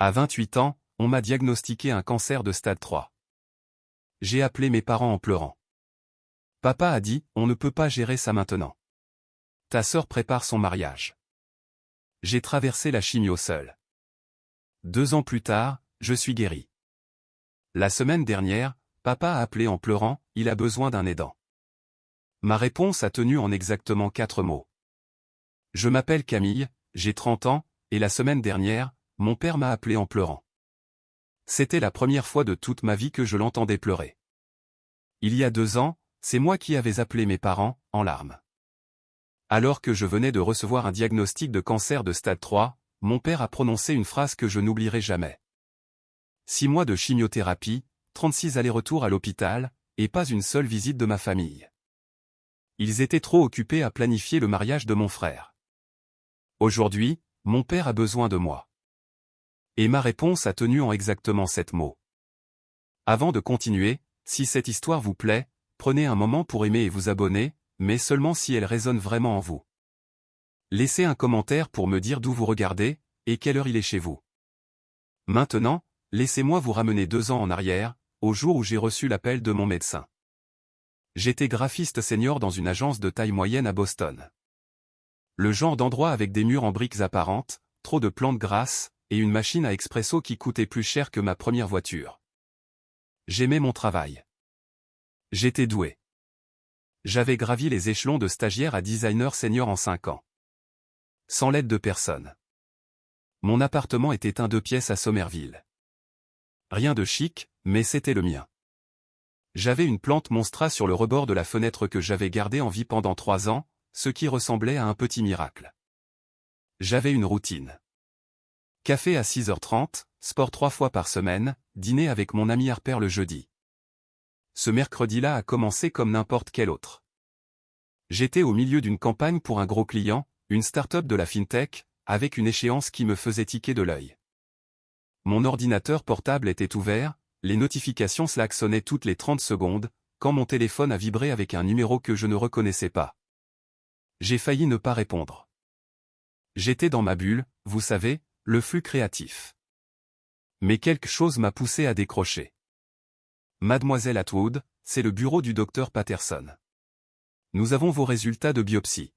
À 28 ans, on m'a diagnostiqué un cancer de stade 3. J'ai appelé mes parents en pleurant. Papa a dit, on ne peut pas gérer ça maintenant. Ta sœur prépare son mariage. J'ai traversé la chimio seul. 2 ans plus tard, je suis guéri. La semaine dernière, papa a appelé en pleurant, il a besoin d'un aidant. Ma réponse a tenu en exactement 4 mots. Je m'appelle Camille, j'ai 30 ans, et la semaine dernière, mon père m'a appelé en pleurant. C'était la première fois de toute ma vie que je l'entendais pleurer. Il y a 2 ans, c'est moi qui avais appelé mes parents, en larmes. Alors que je venais de recevoir un diagnostic de cancer de stade 3, mon père a prononcé une phrase que je n'oublierai jamais. 6 mois de chimiothérapie, 36 allers-retours à l'hôpital, et pas une seule visite de ma famille. Ils étaient trop occupés à planifier le mariage de mon frère. Aujourd'hui, mon père a besoin de moi. Et ma réponse a tenu en exactement 7 mots. Avant de continuer, si cette histoire vous plaît, prenez un moment pour aimer et vous abonner, mais seulement si elle résonne vraiment en vous. Laissez un commentaire pour me dire d'où vous regardez, et quelle heure il est chez vous. Maintenant, laissez-moi vous ramener 2 ans en arrière, au jour où j'ai reçu l'appel de mon médecin. J'étais graphiste senior dans une agence de taille moyenne à Boston. Le genre d'endroit avec des murs en briques apparentes, trop de plantes grasses, et une machine à expresso qui coûtait plus cher que ma première voiture. J'aimais mon travail. J'étais doué. J'avais gravi les échelons de stagiaire à designer senior en 5 ans. Sans l'aide de personne. Mon appartement était un 2 pièces à Somerville. Rien de chic, mais c'était le mien. J'avais une plante monstra sur le rebord de la fenêtre que j'avais gardée en vie pendant 3 ans, ce qui ressemblait à un petit miracle. J'avais une routine. Café à 6h30, sport 3 fois par semaine, dîner avec mon ami Harper le jeudi. Ce mercredi-là a commencé comme n'importe quel autre. J'étais au milieu d'une campagne pour un gros client, une start-up de la fintech, avec une échéance qui me faisait tiquer de l'œil. Mon ordinateur portable était ouvert, les notifications Slack sonnaient toutes les 30 secondes, quand mon téléphone a vibré avec un numéro que je ne reconnaissais pas. J'ai failli ne pas répondre. J'étais dans ma bulle, vous savez, le flux créatif. Mais quelque chose m'a poussé à décrocher. Mademoiselle Atwood, c'est le bureau du docteur Patterson. Nous avons vos résultats de biopsie.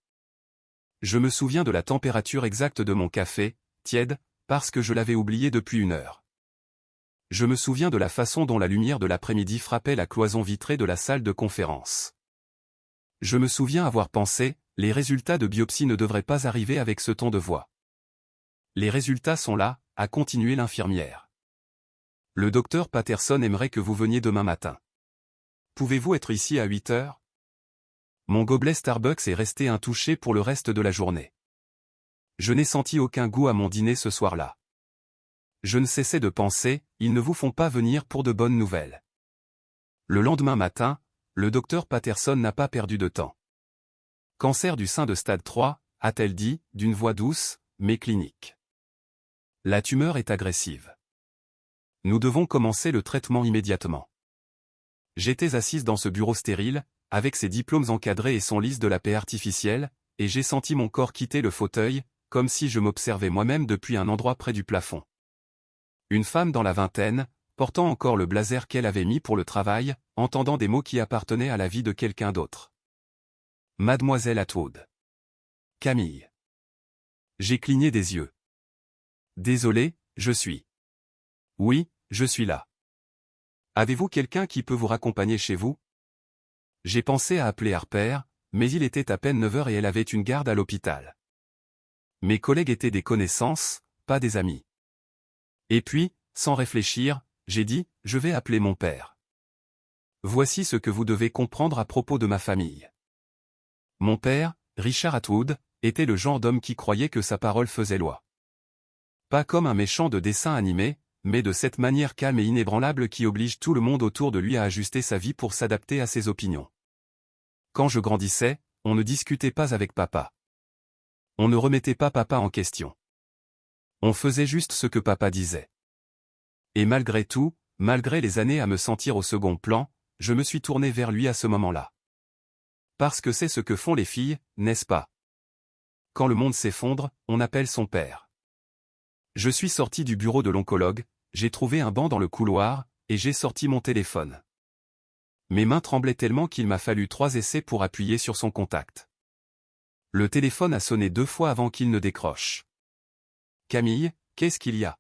Je me souviens de la température exacte de mon café, tiède, parce que je l'avais oublié depuis 1 heure. Je me souviens de la façon dont la lumière de l'après-midi frappait la cloison vitrée de la salle de conférence. Je me souviens avoir pensé, les résultats de biopsie ne devraient pas arriver avec ce ton de voix. Les résultats sont là, a continué l'infirmière. Le docteur Patterson aimerait que vous veniez demain matin. Pouvez-vous être ici à 8 heures? Mon gobelet Starbucks est resté intouché pour le reste de la journée. Je n'ai senti aucun goût à mon dîner ce soir-là. Je ne cessais de penser, ils ne vous font pas venir pour de bonnes nouvelles. Le lendemain matin, le docteur Patterson n'a pas perdu de temps. Cancer du sein de stade 3, a-t-elle dit, d'une voix douce, mais clinique. La tumeur est agressive. Nous devons commencer le traitement immédiatement. J'étais assise dans ce bureau stérile, avec ses diplômes encadrés et son lys de la paix artificielle, et j'ai senti mon corps quitter le fauteuil, comme si je m'observais moi-même depuis un endroit près du plafond. Une femme dans la vingtaine, portant encore le blazer qu'elle avait mis pour le travail, entendant des mots qui appartenaient à la vie de quelqu'un d'autre. Mademoiselle Atwood. Camille. J'ai cligné des yeux. Désolé, je suis. Oui, je suis là. Avez-vous quelqu'un qui peut vous raccompagner chez vous? J'ai pensé à appeler Harper, mais il était à peine 9 heures et elle avait une garde à l'hôpital. Mes collègues étaient des connaissances, pas des amis. Et puis, sans réfléchir, j'ai dit, je vais appeler mon père. Voici ce que vous devez comprendre à propos de ma famille. Mon père, Richard Atwood, était le genre d'homme qui croyait que sa parole faisait loi. Pas comme un méchant de dessin animé, mais de cette manière calme et inébranlable qui oblige tout le monde autour de lui à ajuster sa vie pour s'adapter à ses opinions. Quand je grandissais, on ne discutait pas avec papa. On ne remettait pas papa en question. On faisait juste ce que papa disait. Et malgré tout, malgré les années à me sentir au second plan, je me suis tourné vers lui à ce moment-là. Parce que c'est ce que font les filles, n'est-ce pas? Quand le monde s'effondre, on appelle son père. Je suis sorti du bureau de l'oncologue, j'ai trouvé un banc dans le couloir, et j'ai sorti mon téléphone. Mes mains tremblaient tellement qu'il m'a fallu 3 essais pour appuyer sur son contact. Le téléphone a sonné 2 fois avant qu'il ne décroche. Camille, qu'est-ce qu'il y a?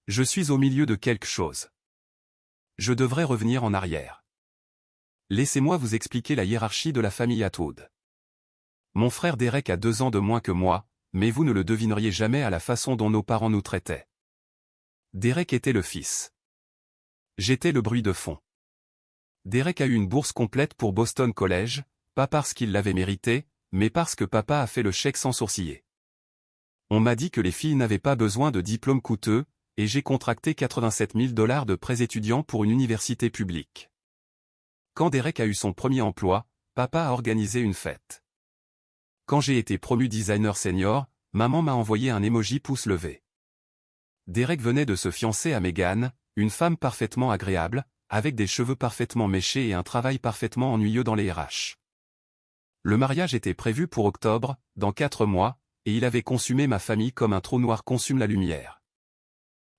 Je suis au milieu de quelque chose. Je devrais revenir en arrière. Laissez-moi vous expliquer la hiérarchie de la famille Atwood. Mon frère Derek a 2 ans de moins que moi, mais vous ne le devineriez jamais à la façon dont nos parents nous traitaient. Derek était le fils. J'étais le bruit de fond. Derek a eu une bourse complète pour Boston College, pas parce qu'il l'avait mérité, mais parce que papa a fait le chèque sans sourciller. On m'a dit que les filles n'avaient pas besoin de diplômes coûteux, et j'ai contracté 87 000 $ de prêts étudiants pour une université publique. Quand Derek a eu son premier emploi, papa a organisé une fête. Quand j'ai été promu designer senior, maman m'a envoyé un emoji pouce levé. Derek venait de se fiancer à Megan, une femme parfaitement agréable, avec des cheveux parfaitement méchés et un travail parfaitement ennuyeux dans les RH. Le mariage était prévu pour octobre, dans 4 mois, et il avait consumé ma famille comme un trou noir consume la lumière.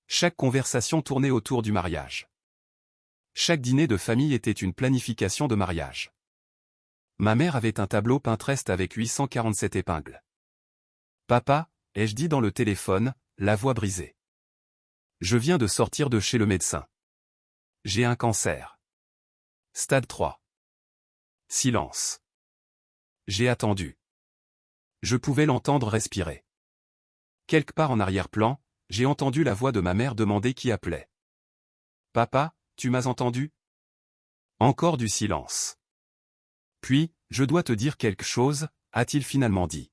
Chaque conversation tournait autour du mariage. Chaque dîner de famille était une planification de mariage. Ma mère avait un tableau Pinterest avec 847 épingles. Papa, ai-je dit dans le téléphone, la voix brisée. Je viens de sortir de chez le médecin. J'ai un cancer. Stade 3. Silence. J'ai attendu. Je pouvais l'entendre respirer. Quelque part en arrière-plan, j'ai entendu la voix de ma mère demander qui appelait. Papa, tu m'as entendu? Encore du silence. Puis, je dois te dire quelque chose, a-t-il finalement dit.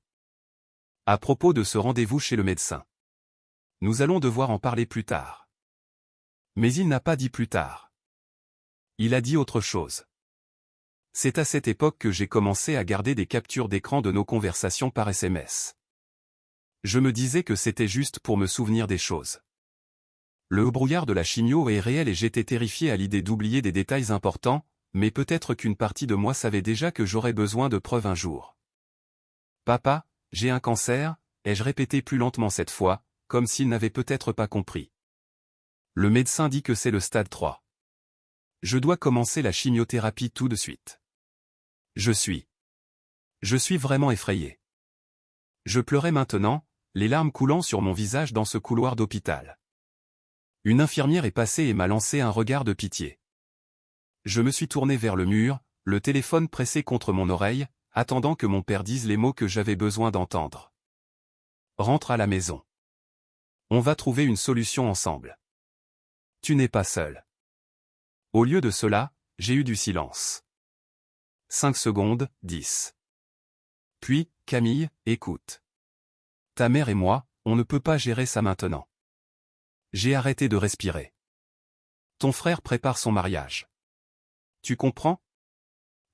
À propos de ce rendez-vous chez le médecin. Nous allons devoir en parler plus tard. Mais il n'a pas dit plus tard. Il a dit autre chose. C'est à cette époque que j'ai commencé à garder des captures d'écran de nos conversations par SMS. Je me disais que c'était juste pour me souvenir des choses. Le brouillard de la chimio est réel et j'étais terrifié à l'idée d'oublier des détails importants, mais peut-être qu'une partie de moi savait déjà que j'aurais besoin de preuves un jour. Papa, j'ai un cancer, ai-je répété plus lentement cette fois, comme s'il n'avait peut-être pas compris. Le médecin dit que c'est le stade 3. Je dois commencer la chimiothérapie tout de suite. Je suis vraiment effrayé. Je pleurais maintenant, les larmes coulant sur mon visage dans ce couloir d'hôpital. Une infirmière est passée et m'a lancé un regard de pitié. Je me suis tourné vers le mur, le téléphone pressé contre mon oreille, attendant que mon père dise les mots que j'avais besoin d'entendre. Rentre à la maison. On va trouver une solution ensemble. Tu n'es pas seul. Au lieu de cela, j'ai eu du silence. 5 secondes, 10. Puis, Camille, écoute. Ta mère et moi, on ne peut pas gérer ça maintenant. J'ai arrêté de respirer. Ton frère prépare son mariage. Tu comprends?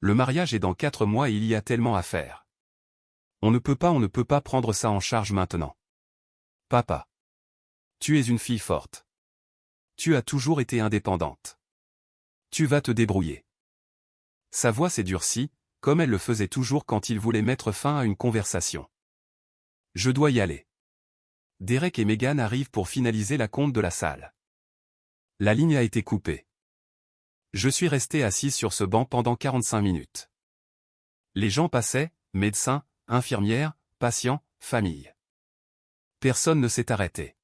Le mariage est dans 4 mois et il y a tellement à faire. On ne peut pas prendre ça en charge maintenant. Papa. Tu es une fille forte. Tu as toujours été indépendante. Tu vas te débrouiller. Sa voix s'est durcie, comme elle le faisait toujours quand il voulait mettre fin à une conversation. Je dois y aller. Derek et Megan arrivent pour finaliser la compte de la salle. La ligne a été coupée. Je suis resté assis sur ce banc pendant 45 minutes. Les gens passaient, médecins, infirmières, patients, familles. Personne ne s'est arrêté.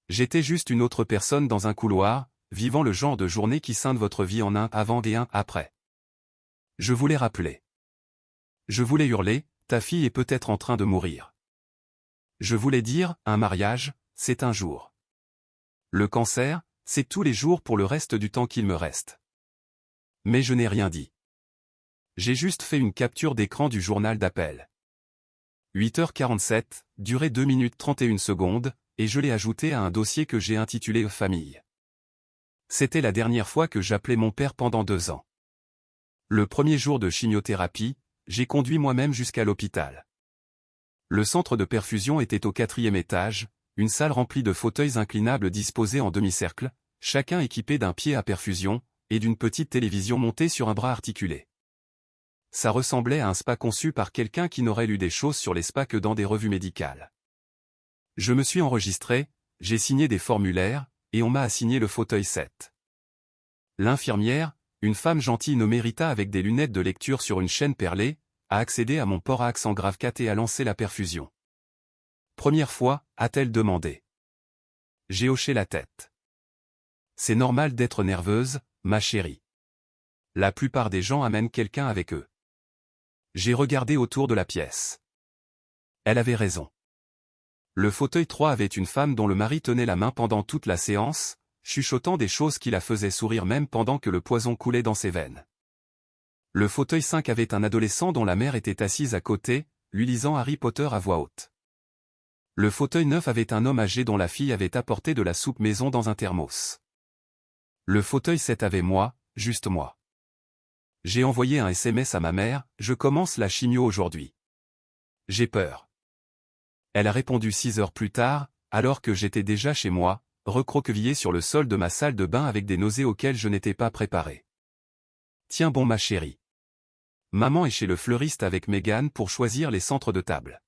J'étais juste une autre personne dans un couloir, vivant le genre de journée qui scinde votre vie en un avant et un après. Je voulais rappeler. Je voulais hurler, ta fille est peut-être en train de mourir. Je voulais dire, un mariage, c'est un jour. Le cancer, c'est tous les jours pour le reste du temps qu'il me reste. Mais je n'ai rien dit. J'ai juste fait une capture d'écran du journal d'appel. 8h47, durée 2 minutes 31 secondes, et je l'ai ajouté à un dossier que j'ai intitulé « Famille ». C'était la dernière fois que j'appelais mon père pendant 2 ans. Le premier jour de chimiothérapie, j'ai conduit moi-même jusqu'à l'hôpital. Le centre de perfusion était au 4e étage, une salle remplie de fauteuils inclinables disposés en demi-cercle, chacun équipé d'un pied à perfusion, et d'une petite télévision montée sur un bras articulé. Ça ressemblait à un spa conçu par quelqu'un qui n'aurait lu des choses sur les spas que dans des revues médicales. Je me suis enregistré, j'ai signé des formulaires, et on m'a assigné le fauteuil 7. L'infirmière, une femme gentille nommée Rita avec des lunettes de lecture sur une chaîne perlée, a accédé à mon port à accent grave 4 et a lancé la perfusion. Première fois, a-t-elle demandé. J'ai hoché la tête. C'est normal d'être nerveuse, ma chérie. La plupart des gens amènent quelqu'un avec eux. J'ai regardé autour de la pièce. Elle avait raison. Le fauteuil 3 avait une femme dont le mari tenait la main pendant toute la séance, chuchotant des choses qui la faisaient sourire même pendant que le poison coulait dans ses veines. Le fauteuil 5 avait un adolescent dont la mère était assise à côté, lui lisant Harry Potter à voix haute. Le fauteuil 9 avait un homme âgé dont la fille avait apporté de la soupe maison dans un thermos. Le fauteuil 7 avait moi, juste moi. J'ai envoyé un SMS à ma mère, je commence la chimio aujourd'hui. J'ai peur. Elle a répondu 6 heures plus tard, alors que j'étais déjà chez moi, recroquevillé sur le sol de ma salle de bain avec des nausées auxquelles je n'étais pas préparé. Tiens bon ma chérie. Maman est chez le fleuriste avec Mégane pour choisir les centres de table.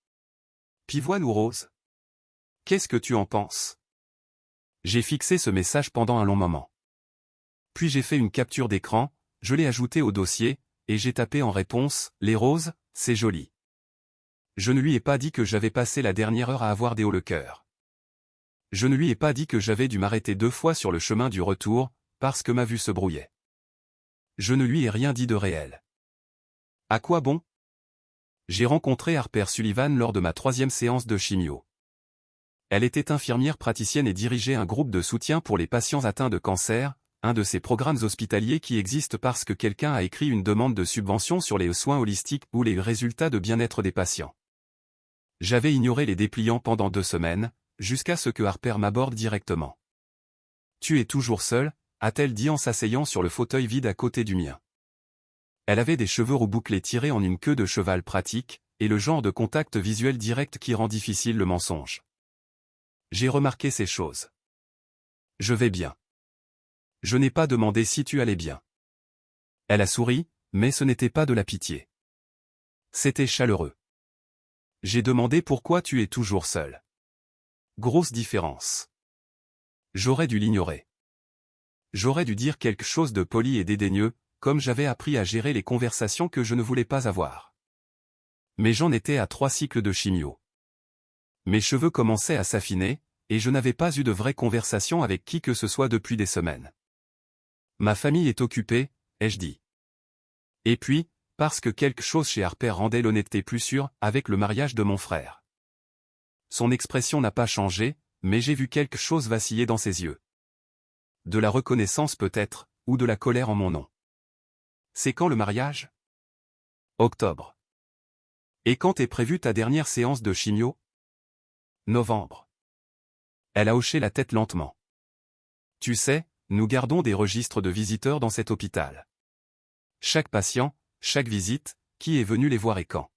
Pivoine ou rose? Qu'est-ce que tu en penses? J'ai fixé ce message pendant un long moment. Puis j'ai fait une capture d'écran, je l'ai ajouté au dossier, et j'ai tapé en réponse, les roses, c'est joli. Je ne lui ai pas dit que j'avais passé la dernière heure à avoir des hauts le cœur. Je ne lui ai pas dit que j'avais dû m'arrêter 2 fois sur le chemin du retour, parce que ma vue se brouillait. Je ne lui ai rien dit de réel. À quoi bon? J'ai rencontré Harper Sullivan lors de ma 3e séance de chimio. Elle était infirmière praticienne et dirigeait un groupe de soutien pour les patients atteints de cancer, un de ces programmes hospitaliers qui existent parce que quelqu'un a écrit une demande de subvention sur les soins holistiques ou les résultats de bien-être des patients. J'avais ignoré les dépliants pendant 2 semaines, jusqu'à ce que Harper m'aborde directement. « Tu es toujours seule ?» a-t-elle dit en s'asseyant sur le fauteuil vide à côté du mien. Elle avait des cheveux roux bouclés tirés en une queue de cheval pratique, et le genre de contact visuel direct qui rend difficile le mensonge. J'ai remarqué ces choses. Je vais bien. Je n'ai pas demandé si tu allais bien. Elle a souri, mais ce n'était pas de la pitié. C'était chaleureux. J'ai demandé pourquoi tu es toujours seule. Grosse différence. J'aurais dû l'ignorer. J'aurais dû dire quelque chose de poli et dédaigneux, comme j'avais appris à gérer les conversations que je ne voulais pas avoir. Mais j'en étais à 3 cycles de chimio. Mes cheveux commençaient à s'affiner, et je n'avais pas eu de vraie conversation avec qui que ce soit depuis des semaines. Ma famille est occupée, ai-je dit. Et puis, parce que quelque chose chez Harper rendait l'honnêteté plus sûre, avec le mariage de mon frère. Son expression n'a pas changé, mais j'ai vu quelque chose vaciller dans ses yeux. De la reconnaissance peut-être, ou de la colère en mon nom. C'est quand le mariage? Octobre. Et quand est prévue ta dernière séance de chimio? Novembre. Elle a hoché la tête lentement. Tu sais, nous gardons des registres de visiteurs dans cet hôpital. Chaque patient, chaque visite, qui est venu les voir et quand.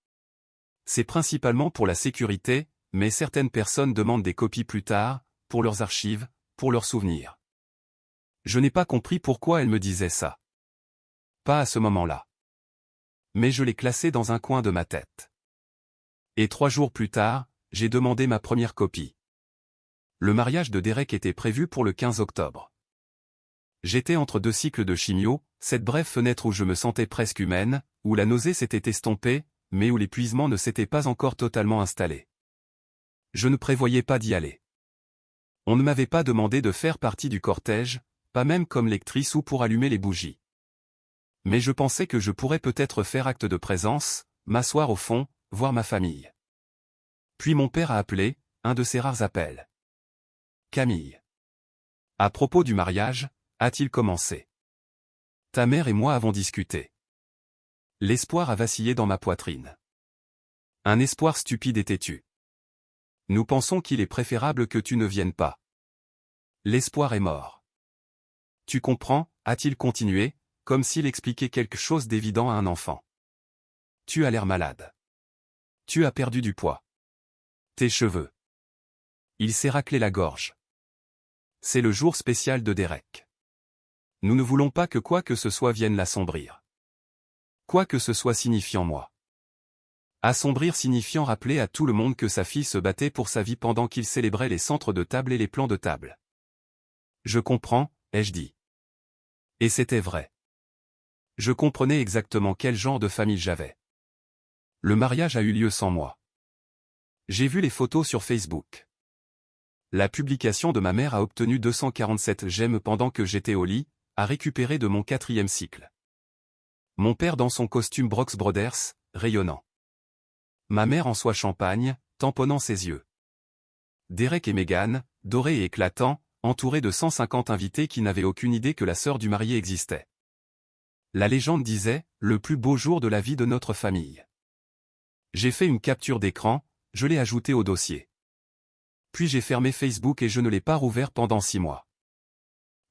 C'est principalement pour la sécurité, mais certaines personnes demandent des copies plus tard, pour leurs archives, pour leurs souvenirs. Je n'ai pas compris pourquoi elle me disait ça. Pas à ce moment-là. Mais je l'ai classé dans un coin de ma tête. Et 3 jours plus tard, j'ai demandé ma première copie. Le mariage de Derek était prévu pour le 15 octobre. J'étais entre 2 cycles de chimio, cette brève fenêtre où je me sentais presque humaine, où la nausée s'était estompée, mais où l'épuisement ne s'était pas encore totalement installé. Je ne prévoyais pas d'y aller. On ne m'avait pas demandé de faire partie du cortège, pas même comme lectrice ou pour allumer les bougies. Mais je pensais que je pourrais peut-être faire acte de présence, m'asseoir au fond, voir ma famille. Puis mon père a appelé, un de ses rares appels. Camille. À propos du mariage, a-t-il commencé. Ta mère et moi avons discuté. L'espoir a vacillé dans ma poitrine. Un espoir stupide et têtu. Nous pensons qu'il est préférable que tu ne viennes pas. L'espoir est mort. Tu comprends, a-t-il continué, comme s'il expliquait quelque chose d'évident à un enfant. Tu as l'air malade. Tu as perdu du poids. Tes cheveux. Il s'est raclé la gorge. C'est le jour spécial de Derek. Nous ne voulons pas que quoi que ce soit vienne l'assombrir. Quoi que ce soit signifiant moi. Assombrir signifiant rappeler à tout le monde que sa fille se battait pour sa vie pendant qu'il célébrait les centres de table et les plans de table. Je comprends, ai-je dit. Et c'était vrai. Je comprenais exactement quel genre de famille j'avais. Le mariage a eu lieu sans moi. J'ai vu les photos sur Facebook. La publication de ma mère a obtenu 247 j'aime pendant que j'étais au lit, à récupérer de mon 4e cycle. Mon père dans son costume Brooks Brothers, rayonnant. Ma mère en soie champagne, tamponnant ses yeux. Derek et Meghan, dorés et éclatants, entourés de 150 invités qui n'avaient aucune idée que la sœur du marié existait. La légende disait, le plus beau jour de la vie de notre famille. J'ai fait une capture d'écran, je l'ai ajouté au dossier. Puis j'ai fermé Facebook et je ne l'ai pas rouvert pendant 6 mois.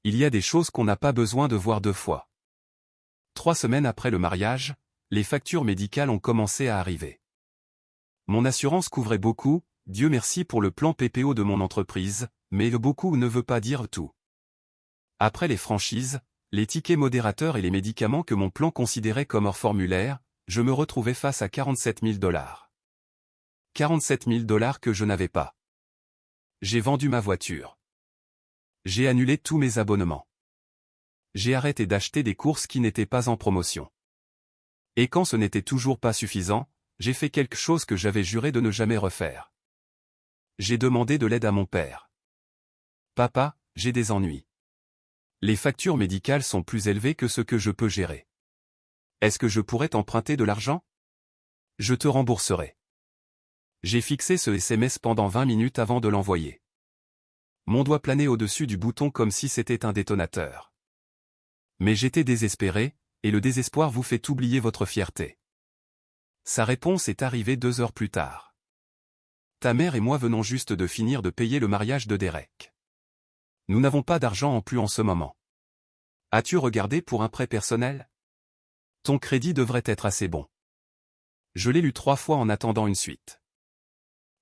Il y a des choses qu'on n'a pas besoin de voir 2 fois. 3 semaines après le mariage, les factures médicales ont commencé à arriver. Mon assurance couvrait beaucoup, Dieu merci pour le plan PPO de mon entreprise, mais beaucoup ne veut pas dire tout. Après les franchises, les tickets modérateurs et les médicaments que mon plan considérait comme hors formulaire, je me retrouvais face à 47 000 $. 47 000 $ que je n'avais pas. J'ai vendu ma voiture. J'ai annulé tous mes abonnements. J'ai arrêté d'acheter des courses qui n'étaient pas en promotion. Et quand ce n'était toujours pas suffisant, j'ai fait quelque chose que j'avais juré de ne jamais refaire. J'ai demandé de l'aide à mon père. Papa, j'ai des ennuis. Les factures médicales sont plus élevées que ce que je peux gérer. Est-ce que je pourrais t'emprunter de l'argent? Je te rembourserai. J'ai fixé ce SMS pendant 20 minutes avant de l'envoyer. Mon doigt planait au-dessus du bouton comme si c'était un détonateur. Mais j'étais désespéré, et le désespoir vous fait oublier votre fierté. Sa réponse est arrivée 2 heures plus tard. Ta mère et moi venons juste de finir de payer le mariage de Derek. Nous n'avons pas d'argent en plus en ce moment. As-tu regardé pour un prêt personnel? Ton crédit devrait être assez bon. Je l'ai lu 3 fois en attendant une suite.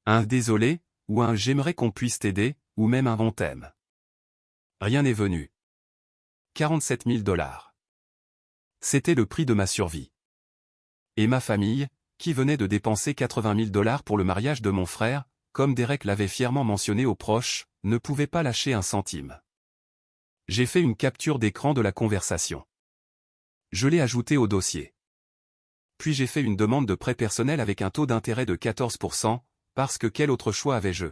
Un désolé, ou un j'aimerais qu'on puisse t'aider, ou même un on t'aime. Rien n'est venu. 47 000 $. C'était le prix de ma survie. Et ma famille, qui venait de dépenser 80 000 $ pour le mariage de mon frère, comme Derek l'avait fièrement mentionné aux proches, ne pouvait pas lâcher un centime. J'ai fait une capture d'écran de la conversation. Je l'ai ajoutée au dossier. Puis j'ai fait une demande de prêt personnel avec un taux d'intérêt de 14%, parce que quel autre choix avais-je?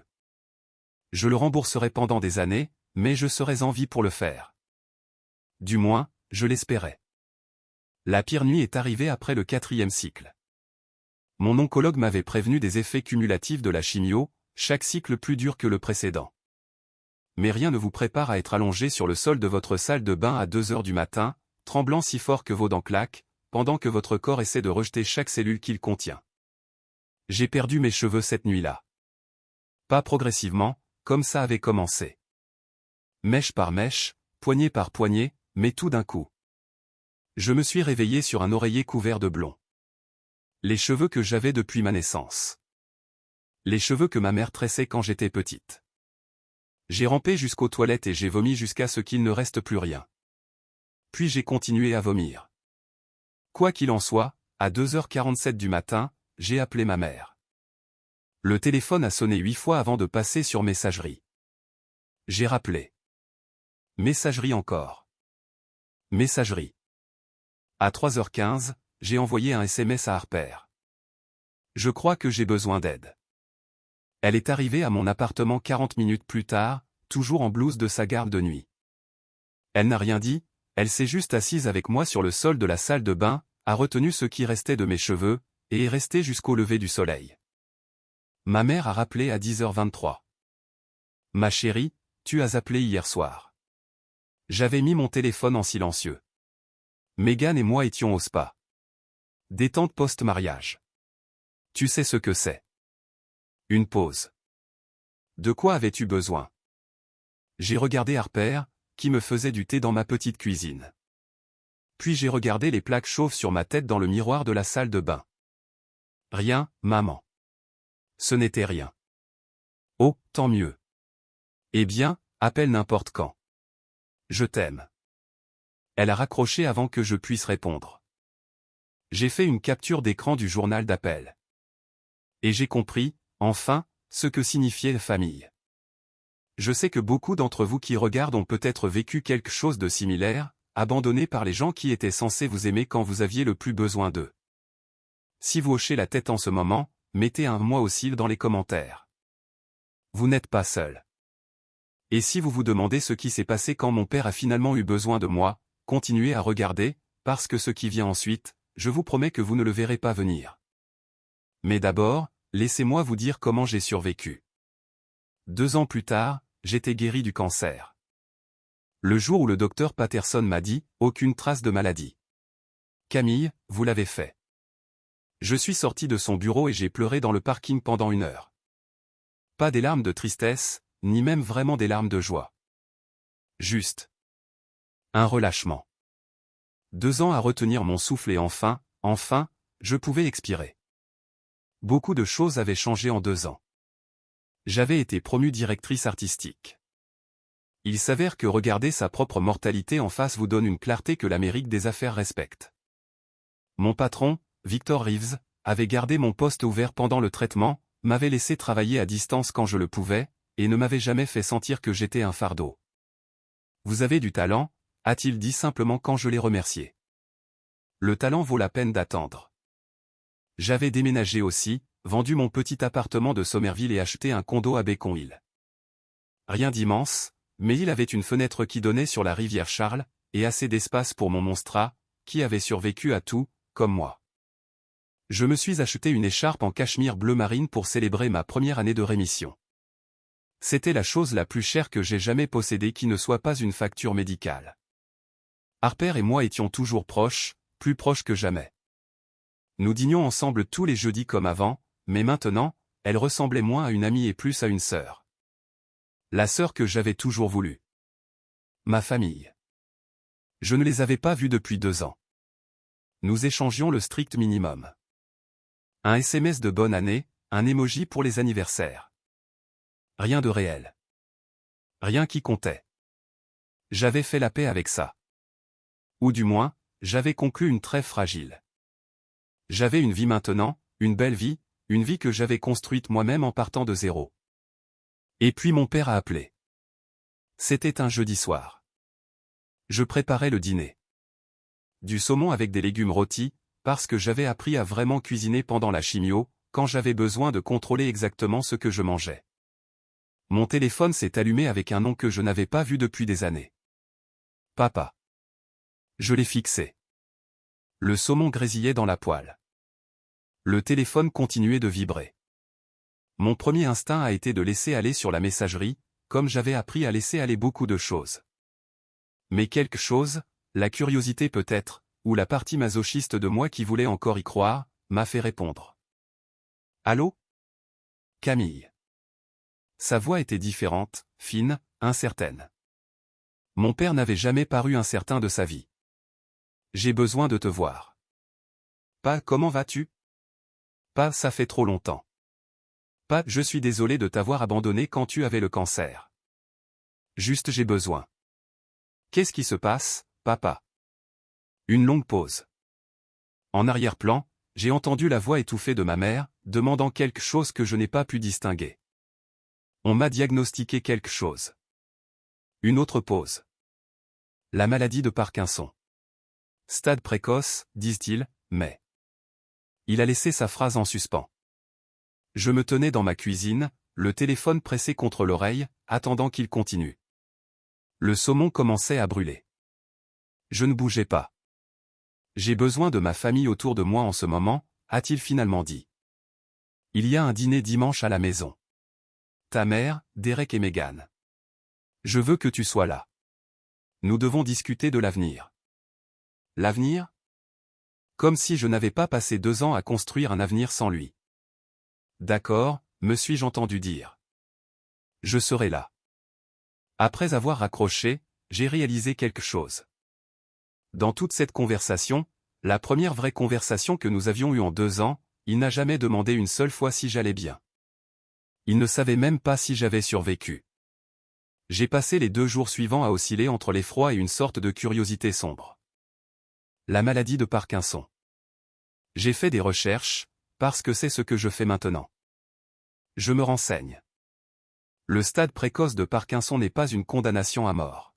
Je le rembourserai pendant des années, mais je serais en vie pour le faire. Du moins, je l'espérais. La pire nuit est arrivée après le 4e cycle. Mon oncologue m'avait prévenu des effets cumulatifs de la chimio, chaque cycle plus dur que le précédent. Mais rien ne vous prépare à être allongé sur le sol de votre salle de bain à 2 heures du matin, tremblant si fort que vos dents claquent, pendant que votre corps essaie de rejeter chaque cellule qu'il contient. J'ai perdu mes cheveux cette nuit-là. Pas progressivement, comme ça avait commencé. Mèche par mèche, poignée par poignée, mais tout d'un coup. Je me suis réveillé sur un oreiller couvert de blond. Les cheveux que j'avais depuis ma naissance. Les cheveux que ma mère tressait quand j'étais petite. J'ai rampé jusqu'aux toilettes et j'ai vomi jusqu'à ce qu'il ne reste plus rien. Puis j'ai continué à vomir. Quoi qu'il en soit, à 2h47 du matin, j'ai appelé ma mère. Le téléphone a sonné 8 fois avant de passer sur messagerie. J'ai rappelé. Messagerie encore. Messagerie. À 3h15, j'ai envoyé un SMS à Harper. Je crois que j'ai besoin d'aide. Elle est arrivée à mon appartement 40 minutes plus tard, toujours en blouse de sa garde de nuit. Elle n'a rien dit, elle s'est juste assise avec moi sur le sol de la salle de bain, a retenu ce qui restait de mes cheveux, et est restée jusqu'au lever du soleil. Ma mère a rappelé à 10h23. Ma chérie, tu as appelé hier soir. J'avais mis mon téléphone en silencieux. Meghan et moi étions au spa. Détente post-mariage. Tu sais ce que c'est. Une pause. De quoi avais-tu besoin? J'ai regardé Harper, qui me faisait du thé dans ma petite cuisine. Puis j'ai regardé les plaques chauves sur ma tête dans le miroir de la salle de bain. Rien, maman. Ce n'était rien. Oh, tant mieux. Eh bien, appelle n'importe quand. Je t'aime. Elle a raccroché avant que je puisse répondre. J'ai fait une capture d'écran du journal d'appel. Et j'ai compris, enfin, ce que signifiait la famille. Je sais que beaucoup d'entre vous qui regardent ont peut-être vécu quelque chose de similaire, abandonnés par les gens qui étaient censés vous aimer quand vous aviez le plus besoin d'eux. Si vous hochez la tête en ce moment, mettez un moi aussi dans les commentaires. Vous n'êtes pas seul. Et si vous vous demandez ce qui s'est passé quand mon père a finalement eu besoin de moi, continuez à regarder, parce que ce qui vient ensuite, je vous promets que vous ne le verrez pas venir. Mais d'abord, laissez-moi vous dire comment j'ai survécu. 2 ans plus tard, j'étais guéri du cancer. Le jour où le docteur Patterson m'a dit « Aucune trace de maladie. Camille, vous l'avez fait ». Je suis sorti de son bureau et j'ai pleuré dans le parking pendant 1 heure. Pas des larmes de tristesse, ni même vraiment des larmes de joie. Juste un relâchement. 2 ans à retenir mon souffle et enfin, je pouvais expirer. Beaucoup de choses avaient changé en 2 ans. J'avais été promue directrice artistique. Il s'avère que regarder sa propre mortalité en face vous donne une clarté que l'Amérique des affaires respecte. Mon patron, Victor Reeves, avait gardé mon poste ouvert pendant le traitement, m'avait laissé travailler à distance quand je le pouvais, et ne m'avait jamais fait sentir que j'étais un fardeau. « Vous avez du talent », a-t-il dit simplement quand je l'ai remercié. Le talent vaut la peine d'attendre. J'avais déménagé aussi, vendu mon petit appartement de Somerville et acheté un condo à Beacon Hill. Rien d'immense, mais il avait une fenêtre qui donnait sur la rivière Charles, et assez d'espace pour mon monstra, qui avait survécu à tout, comme moi. Je me suis acheté une écharpe en cachemire bleu marine pour célébrer ma première année de rémission. C'était la chose la plus chère que j'ai jamais possédée qui ne soit pas une facture médicale. Harper et moi étions toujours proches, plus proches que jamais. Nous dînions ensemble tous les jeudis comme avant, mais maintenant, elle ressemblait moins à une amie et plus à une sœur. La sœur que j'avais toujours voulu. Ma famille. Je ne les avais pas vus depuis 2 ans. Nous échangions le strict minimum. Un SMS de bonne année, un emoji pour les anniversaires. Rien de réel. Rien qui comptait. J'avais fait la paix avec ça. Ou du moins, j'avais conclu une trêve fragile. J'avais une vie maintenant, une belle vie, une vie que j'avais construite moi-même en partant de zéro. Et puis mon père a appelé. C'était un jeudi soir. Je préparais le dîner. Du saumon avec des légumes rôtis, parce que j'avais appris à vraiment cuisiner pendant la chimio, quand j'avais besoin de contrôler exactement ce que je mangeais. Mon téléphone s'est allumé avec un nom que je n'avais pas vu depuis des années. Papa. Je l'ai fixé. Le saumon grésillait dans la poêle. Le téléphone continuait de vibrer. Mon premier instinct a été de laisser aller sur la messagerie, comme j'avais appris à laisser aller beaucoup de choses. Mais quelque chose, la curiosité peut-être, ou la partie masochiste de moi qui voulait encore y croire, m'a fait répondre. Allô ? Camille. Sa voix était différente, fine, incertaine. Mon père n'avait jamais paru incertain de sa vie. J'ai besoin de te voir. Pas comment vas-tu ? Pas ça fait trop longtemps. Pas je suis désolé de t'avoir abandonné quand tu avais le cancer. Juste j'ai besoin. Qu'est-ce qui se passe, papa ? Une longue pause. En arrière-plan, j'ai entendu la voix étouffée de ma mère, demandant quelque chose que je n'ai pas pu distinguer. On m'a diagnostiqué quelque chose. Une autre pause. La maladie de Parkinson. Stade précoce, disent-ils, mais... Il a laissé sa phrase en suspens. Je me tenais dans ma cuisine, le téléphone pressé contre l'oreille, attendant qu'il continue. Le saumon commençait à brûler. Je ne bougeais pas. J'ai besoin de ma famille autour de moi en ce moment, a-t-il finalement dit. Il y a un dîner dimanche à la maison. Ta mère, Derek et Meghan. Je veux que tu sois là. Nous devons discuter de l'avenir. L'avenir ? Comme si je n'avais pas passé 2 ans à construire un avenir sans lui. D'accord, me suis-je entendu dire. Je serai là. Après avoir raccroché, j'ai réalisé quelque chose. Dans toute cette conversation, la première vraie conversation que nous avions eue en 2 ans, il n'a jamais demandé une seule fois si j'allais bien. Il ne savait même pas si j'avais survécu. J'ai passé les 2 jours suivants à osciller entre l'effroi et une sorte de curiosité sombre. La maladie de Parkinson. J'ai fait des recherches, parce que c'est ce que je fais maintenant. Je me renseigne. Le stade précoce de Parkinson n'est pas une condamnation à mort.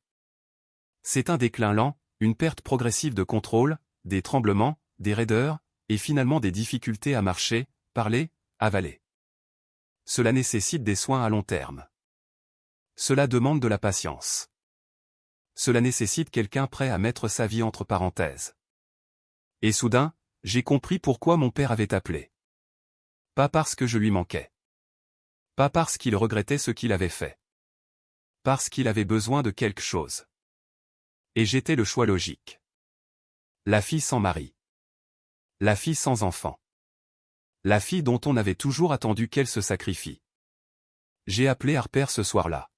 C'est un déclin lent, une perte progressive de contrôle, des tremblements, des raideurs, et finalement des difficultés à marcher, parler, avaler. Cela nécessite des soins à long terme. Cela demande de la patience. Cela nécessite quelqu'un prêt à mettre sa vie entre parenthèses. Et soudain, j'ai compris pourquoi mon père avait appelé. Pas parce que je lui manquais. Pas parce qu'il regrettait ce qu'il avait fait. Parce qu'il avait besoin de quelque chose. Et j'étais le choix logique. La fille sans mari. La fille sans enfant. La fille dont on avait toujours attendu qu'elle se sacrifie. J'ai appelé Harper ce soir-là.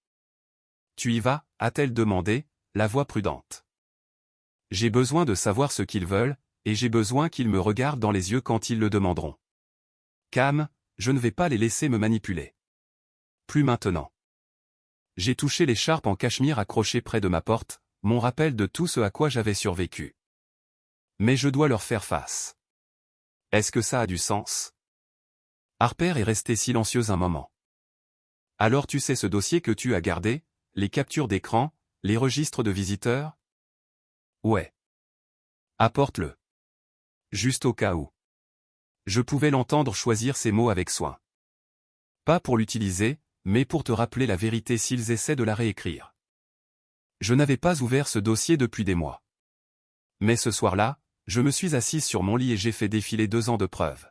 Tu y vas, a-t-elle demandé, la voix prudente. J'ai besoin de savoir ce qu'ils veulent, et j'ai besoin qu'ils me regardent dans les yeux quand ils le demanderont. Cam, je ne vais pas les laisser me manipuler. Plus maintenant. J'ai touché l'écharpe en cachemire accrochée près de ma porte, mon rappel de tout ce à quoi j'avais survécu. Mais je dois leur faire face. Est-ce que ça a du sens? Harper est restée silencieuse un moment. Alors tu sais ce dossier que tu as gardé, les captures d'écran, les registres de visiteurs? Ouais. Apporte-le. Juste au cas où. Je pouvais l'entendre choisir ces mots avec soin. Pas pour l'utiliser, mais pour te rappeler la vérité s'ils essaient de la réécrire. Je n'avais pas ouvert ce dossier depuis des mois. Mais ce soir-là, je me suis assise sur mon lit et j'ai fait défiler 2 ans de preuves.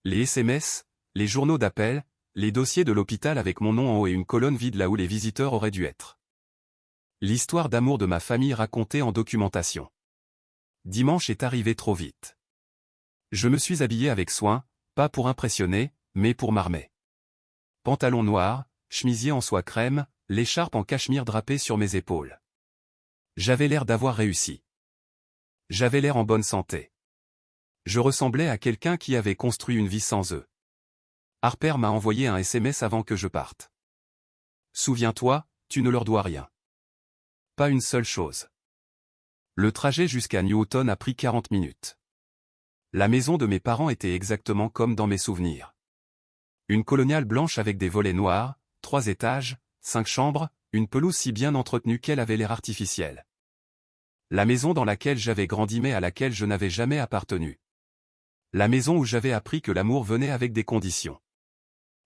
Les SMS, les journaux d'appel, les dossiers de l'hôpital avec mon nom en haut et une colonne vide là où les visiteurs auraient dû être. L'histoire d'amour de ma famille racontée en documentation. Dimanche est arrivé trop vite. Je me suis habillé avec soin, pas pour impressionner, mais pour m'armer. Pantalon noir, chemisier en soie crème, l'écharpe en cachemire drapée sur mes épaules. J'avais l'air d'avoir réussi. J'avais l'air en bonne santé. Je ressemblais à quelqu'un qui avait construit une vie sans eux. Harper m'a envoyé un SMS avant que je parte. Souviens-toi, tu ne leur dois rien. Pas une seule chose. Le trajet jusqu'à Newton a pris 40 minutes. La maison de mes parents était exactement comme dans mes souvenirs. Une coloniale blanche avec des volets noirs, 3 étages, 5 chambres, une pelouse si bien entretenue qu'elle avait l'air artificielle. La maison dans laquelle j'avais grandi mais à laquelle je n'avais jamais appartenu. La maison où j'avais appris que l'amour venait avec des conditions.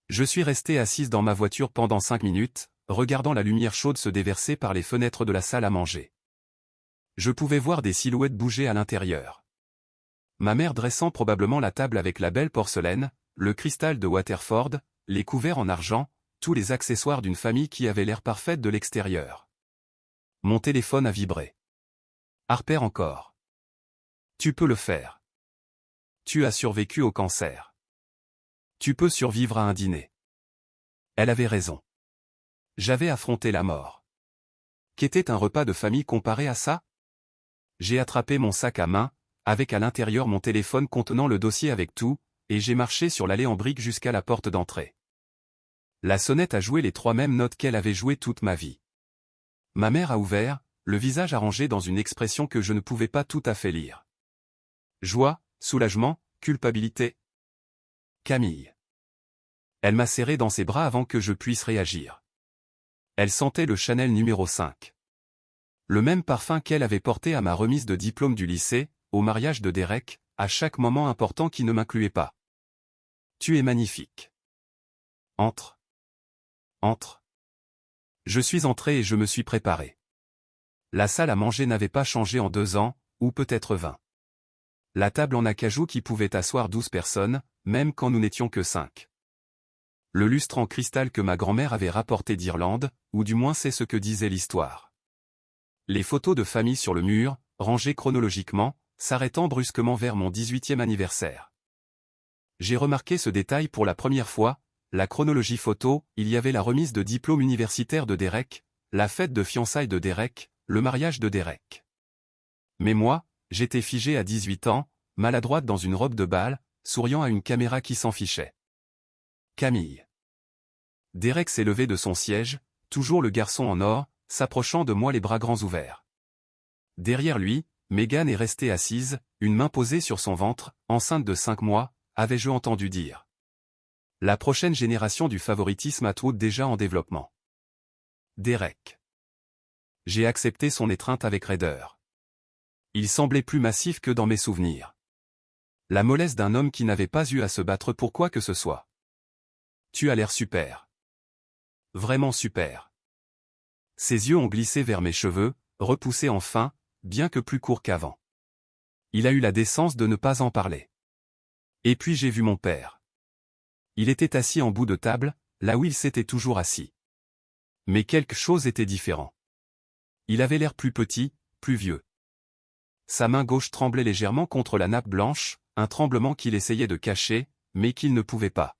Je suis restée assise dans ma voiture pendant 5 minutes, regardant la lumière chaude se déverser par les fenêtres de la salle à manger. Je pouvais voir des silhouettes bouger à l'intérieur. Ma mère dressant probablement la table avec la belle porcelaine, le cristal de Waterford, les couverts en argent, tous les accessoires d'une famille qui avait l'air parfaite de l'extérieur. Mon téléphone a vibré. Harper encore. Tu peux le faire. Tu as survécu au cancer. Tu peux survivre à un dîner. Elle avait raison. J'avais affronté la mort. Qu'était un repas de famille comparé à ça? J'ai attrapé mon sac à main, avec à l'intérieur mon téléphone contenant le dossier avec tout, et j'ai marché sur l'allée en briques jusqu'à la porte d'entrée. La sonnette a joué les 3 mêmes notes qu'elle avait jouées toute ma vie. Ma mère a ouvert, le visage arrangé dans une expression que je ne pouvais pas tout à fait lire. Joie, soulagement, culpabilité. Camille. Elle m'a serré dans ses bras avant que je puisse réagir. Elle sentait le Chanel numéro 5. Le même parfum qu'elle avait porté à ma remise de diplôme du lycée, au mariage de Derek, à chaque moment important qui ne m'incluait pas. Tu es magnifique. Entre. Entre. Je suis entré et je me suis préparé. La salle à manger n'avait pas changé en 2 ans, ou peut-être 20. La table en acajou qui pouvait asseoir 12 personnes, même quand nous n'étions que 5. Le lustre en cristal que ma grand-mère avait rapporté d'Irlande, ou du moins c'est ce que disait l'histoire. Les photos de famille sur le mur, rangées chronologiquement, s'arrêtant brusquement vers mon 18e anniversaire. J'ai remarqué ce détail pour la première fois, la chronologie photo, il y avait la remise de diplôme universitaire de Derek, la fête de fiançailles de Derek, le mariage de Derek. Mais moi, j'étais figé à 18 ans, maladroite dans une robe de bal, souriant à une caméra qui s'en fichait. Camille. Derek s'est levé de son siège, toujours le garçon en or, s'approchant de moi les bras grands ouverts. Derrière lui, Megan est restée assise, une main posée sur son ventre, enceinte de 5 mois, avais-je entendu dire. La prochaine génération du favoritisme Atwood déjà en développement. Derek. J'ai accepté son étreinte avec raideur. Il semblait plus massif que dans mes souvenirs. La mollesse d'un homme qui n'avait pas eu à se battre pour quoi que ce soit. Tu as l'air super. Vraiment super. Ses yeux ont glissé vers mes cheveux, repoussés enfin, bien que plus courts qu'avant. Il a eu la décence de ne pas en parler. Et puis j'ai vu mon père. Il était assis en bout de table, là où il s'était toujours assis. Mais quelque chose était différent. Il avait l'air plus petit, plus vieux. Sa main gauche tremblait légèrement contre la nappe blanche, un tremblement qu'il essayait de cacher, mais qu'il ne pouvait pas.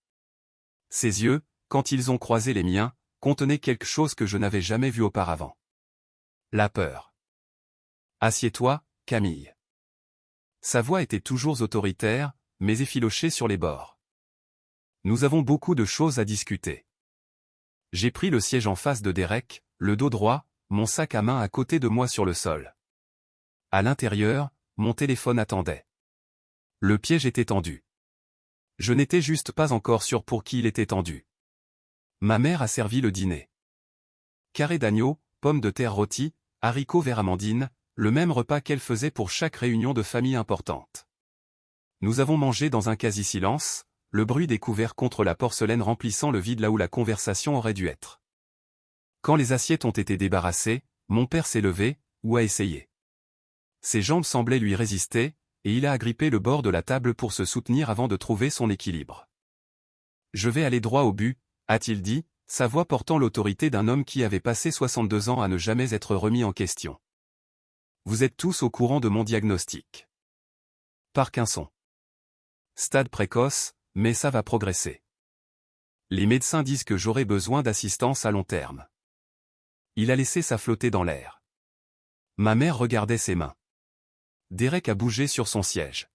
Ses yeux, quand ils ont croisé les miens, contenaient quelque chose que je n'avais jamais vu auparavant. La peur. Assieds-toi, Camille. Sa voix était toujours autoritaire, mais effilochée sur les bords. Nous avons beaucoup de choses à discuter. J'ai pris le siège en face de Derek, le dos droit, mon sac à main à côté de moi sur le sol. À l'intérieur, mon téléphone attendait. Le piège était tendu. Je n'étais juste pas encore sûr pour qui il était tendu. Ma mère a servi le dîner. Carré d'agneau, pommes de terre rôties, haricots verts amandine, le même repas qu'elle faisait pour chaque réunion de famille importante. Nous avons mangé dans un quasi-silence, le bruit des couverts contre la porcelaine remplissant le vide là où la conversation aurait dû être. Quand les assiettes ont été débarrassées, mon père s'est levé, ou a essayé. Ses jambes semblaient lui résister, et il a agrippé le bord de la table pour se soutenir avant de trouver son équilibre. « Je vais aller droit au but », a-t-il dit, sa voix portant l'autorité d'un homme qui avait passé 62 ans à ne jamais être remis en question. « Vous êtes tous au courant de mon diagnostic. Parkinson. Stade précoce, mais ça va progresser. Les médecins disent que j'aurai besoin d'assistance à long terme. » Il a laissé ça flotter dans l'air. Ma mère regardait ses mains. Derek a bougé sur son siège.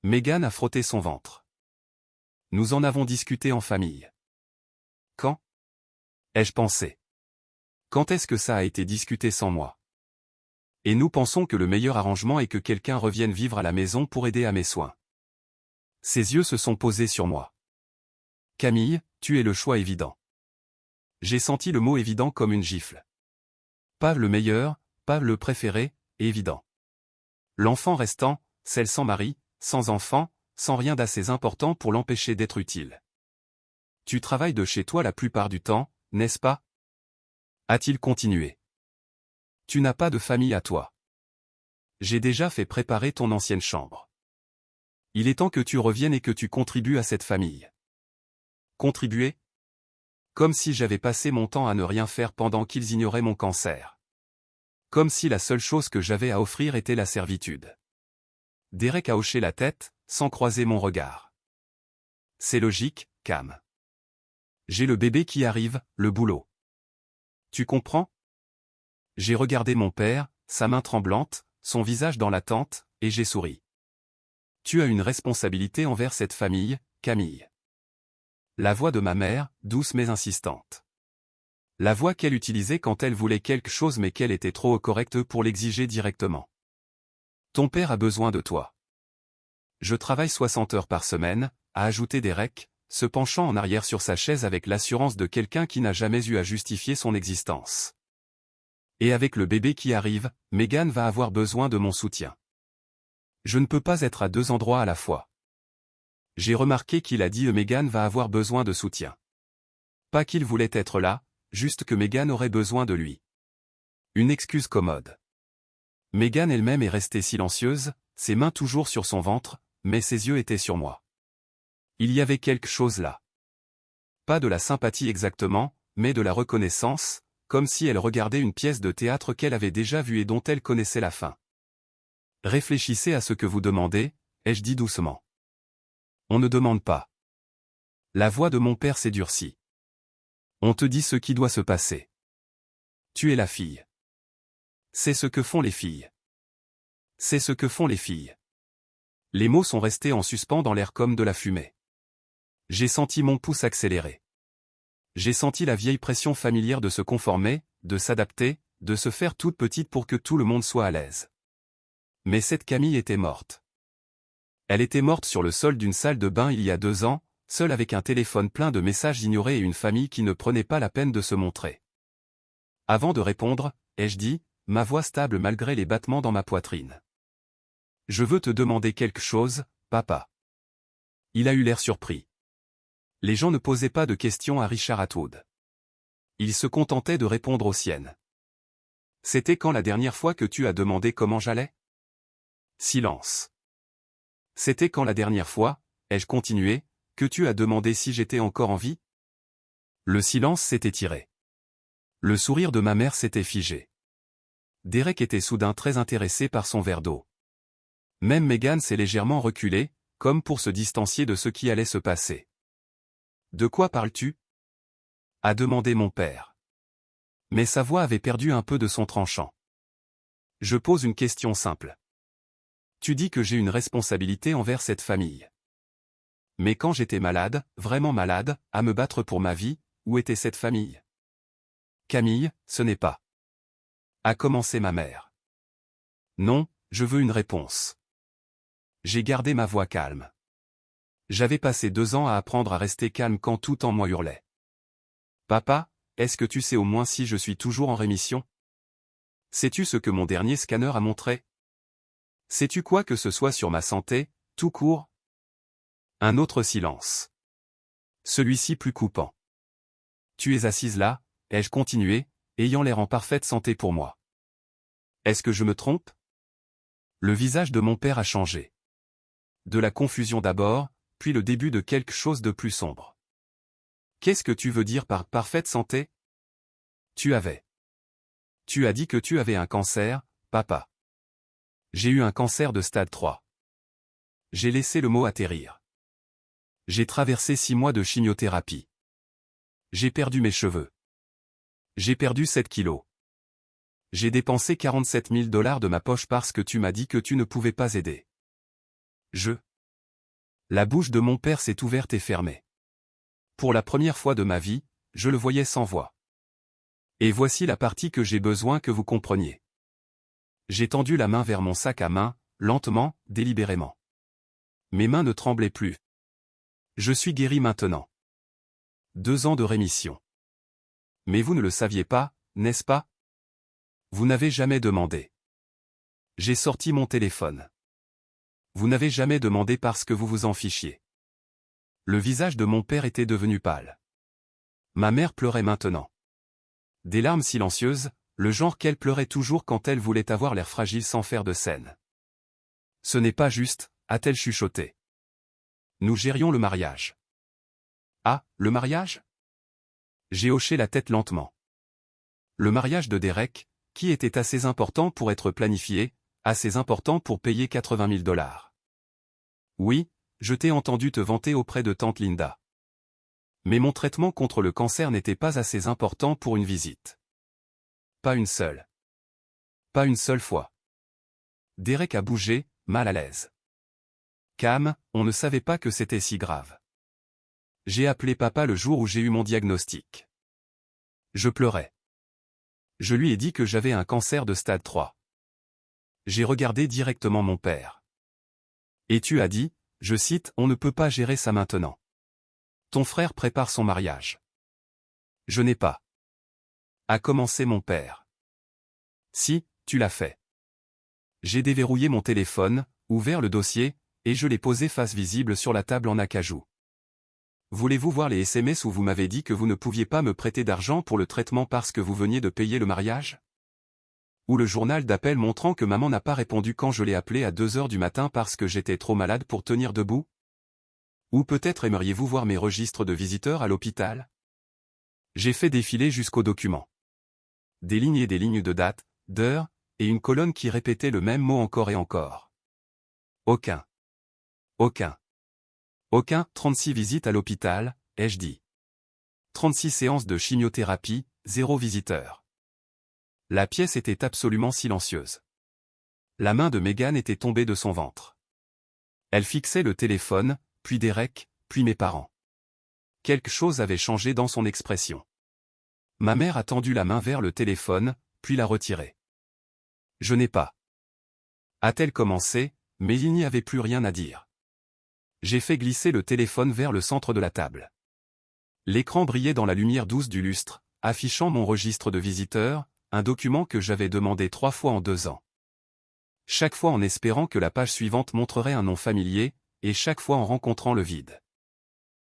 Megan a frotté son ventre. Nous en avons discuté en famille. Quand? Ai-je pensé. Quand est-ce que ça a été discuté sans moi? Et nous pensons que le meilleur arrangement est que quelqu'un revienne vivre à la maison pour aider à mes soins. Ses yeux se sont posés sur moi. Camille, tu es le choix évident. J'ai senti le mot évident comme une gifle. Pas le meilleur, pas le préféré, évident. L'enfant restant, celle sans mari, sans enfant, sans rien d'assez important pour l'empêcher d'être utile. Tu travailles de chez toi la plupart du temps, n'est-ce pas? A-t-il continué. Tu n'as pas de famille à toi. J'ai déjà fait préparer ton ancienne chambre. Il est temps que tu reviennes et que tu contribues à cette famille. Contribuer? Comme si j'avais passé mon temps à ne rien faire pendant qu'ils ignoraient mon cancer. Comme si la seule chose que j'avais à offrir était la servitude. Derek a hoché la tête, sans croiser mon regard. C'est logique, Cam. J'ai le bébé qui arrive, le boulot. Tu comprends? J'ai regardé mon père, sa main tremblante, son visage dans l'attente, et j'ai souri. Tu as une responsabilité envers cette famille, Camille. La voix de ma mère, douce mais insistante. La voix qu'elle utilisait quand elle voulait quelque chose mais qu'elle était trop correcte pour l'exiger directement. Ton père a besoin de toi. Je travaille 60 heures par semaine, a ajouté Derek, se penchant en arrière sur sa chaise avec l'assurance de quelqu'un qui n'a jamais eu à justifier son existence. Et avec le bébé qui arrive, Megan va avoir besoin de mon soutien. Je ne peux pas être à deux endroits à la fois. J'ai remarqué qu'il a dit Megan va avoir besoin de soutien. Pas qu'il voulait être là, juste que Megan aurait besoin de lui. Une excuse commode. Megan elle-même est restée silencieuse, ses mains toujours sur son ventre, mais ses yeux étaient sur moi. Il y avait quelque chose là. Pas de la sympathie exactement, mais de la reconnaissance, comme si elle regardait une pièce de théâtre qu'elle avait déjà vue et dont elle connaissait la fin. Réfléchissez à ce que vous demandez, ai-je dit doucement. On ne demande pas. La voix de mon père s'est durcie. On te dit ce qui doit se passer. Tu es la fille. C'est ce que font les filles. C'est ce que font les filles. Les mots sont restés en suspens dans l'air comme de la fumée. J'ai senti mon pouce accélérer. J'ai senti la vieille pression familière de se conformer, de s'adapter, de se faire toute petite pour que tout le monde soit à l'aise. Mais cette Camille était morte. Elle était morte sur le sol d'une salle de bain il y a 2 ans, seul avec un téléphone plein de messages ignorés et une famille qui ne prenait pas la peine de se montrer. Avant de répondre, ai-je dit, ma voix stable malgré les battements dans ma poitrine. Je veux te demander quelque chose, papa. Il a eu l'air surpris. Les gens ne posaient pas de questions à Richard Atwood. Ils se contentaient de répondre aux siennes. C'était quand la dernière fois que tu as demandé comment j'allais? Silence. C'était quand la dernière fois, ai-je continué, que tu as demandé si j'étais encore en vie? Le silence s'était tiré. Le sourire de ma mère s'était figé. Derek était soudain très intéressé par son verre d'eau. Même Megan s'est légèrement reculée, comme pour se distancier de ce qui allait se passer. De quoi parles-tu? A demandé mon père. Mais sa voix avait perdu un peu de son tranchant. Je pose une question simple. Tu dis que j'ai une responsabilité envers cette famille. Mais quand j'étais malade, vraiment malade, à me battre pour ma vie, où était cette famille? Camille, ce n'est pas. A commencé ma mère. Non, je veux une réponse. J'ai gardé ma voix calme. J'avais passé 2 ans à apprendre à rester calme quand tout en moi hurlait. Papa, est-ce que tu sais au moins si je suis toujours en rémission? Sais-tu ce que mon dernier scanner a montré? Sais-tu quoi que ce soit sur ma santé, tout court? Un autre silence. Celui-ci plus coupant. Tu es assise là, ai-je continué, ayant l'air en parfaite santé pour moi. Est-ce que je me trompe? Le visage de mon père a changé. De la confusion d'abord, puis le début de quelque chose de plus sombre. Qu'est-ce que tu veux dire par parfaite santé? Tu as dit que tu avais un cancer, papa. J'ai eu un cancer de stade 3. J'ai laissé le mot atterrir. J'ai traversé 6 mois de chimiothérapie. J'ai perdu mes cheveux. J'ai perdu 7 kilos. J'ai dépensé 47 000 $ de ma poche parce que tu m'as dit que tu ne pouvais pas aider. La bouche de mon père s'est ouverte et fermée. Pour la première fois de ma vie, je le voyais sans voix. Et voici la partie que j'ai besoin que vous compreniez. J'ai tendu la main vers mon sac à main, lentement, délibérément. Mes mains ne tremblaient plus. Je suis guéri maintenant. 2 ans de rémission. Mais vous ne le saviez pas, n'est-ce pas? Vous n'avez jamais demandé. J'ai sorti mon téléphone. Vous n'avez jamais demandé parce que vous vous en fichiez. Le visage de mon père était devenu pâle. Ma mère pleurait maintenant. Des larmes silencieuses, le genre qu'elle pleurait toujours quand elle voulait avoir l'air fragile sans faire de scène. Ce n'est pas juste, a-t-elle chuchoté. Nous gérions le mariage. Ah, le mariage? J'ai hoché la tête lentement. Le mariage de Derek, qui était assez important pour être planifié, assez important pour payer 80 000 $. Oui, je t'ai entendu te vanter auprès de tante Linda. Mais mon traitement contre le cancer n'était pas assez important pour une visite. Pas une seule. Pas une seule fois. Derek a bougé, mal à l'aise. Cam, on ne savait pas que c'était si grave. J'ai appelé papa le jour où j'ai eu mon diagnostic. Je pleurais. Je lui ai dit que j'avais un cancer de stade 3. J'ai regardé directement mon père. Et tu as dit, je cite, on ne peut pas gérer ça maintenant. Ton frère prépare son mariage. Je n'ai pas. A commencé mon père. Si, tu l'as fait. J'ai déverrouillé mon téléphone, ouvert le dossier, et je l'ai posé face visible sur la table en acajou. Voulez-vous voir les SMS où vous m'avez dit que vous ne pouviez pas me prêter d'argent pour le traitement parce que vous veniez de payer le mariage? Ou le journal d'appel montrant que maman n'a pas répondu quand je l'ai appelé à 2 heures du matin parce que j'étais trop malade pour tenir debout? Ou peut-être aimeriez-vous voir mes registres de visiteurs à l'hôpital? J'ai fait défiler jusqu'au document. Des lignes et des lignes de date, d'heure, et une colonne qui répétait le même mot encore et encore. Aucun. 36 visites à l'hôpital, ai-je dit. 36 séances de chimiothérapie, 0 visiteur. La pièce était absolument silencieuse. La main de Megan était tombée de son ventre. Elle fixait le téléphone, puis Derek, puis mes parents. Quelque chose avait changé dans son expression. Ma mère a tendu la main vers le téléphone, puis l'a retiré. Je n'ai pas. A-t-elle commencé, mais il n'y avait plus rien à dire. J'ai fait glisser le téléphone vers le centre de la table. L'écran brillait dans la lumière douce du lustre, affichant mon registre de visiteurs, un document que j'avais demandé 3 fois en 2 ans. Chaque fois en espérant que la page suivante montrerait un nom familier, et chaque fois en rencontrant le vide.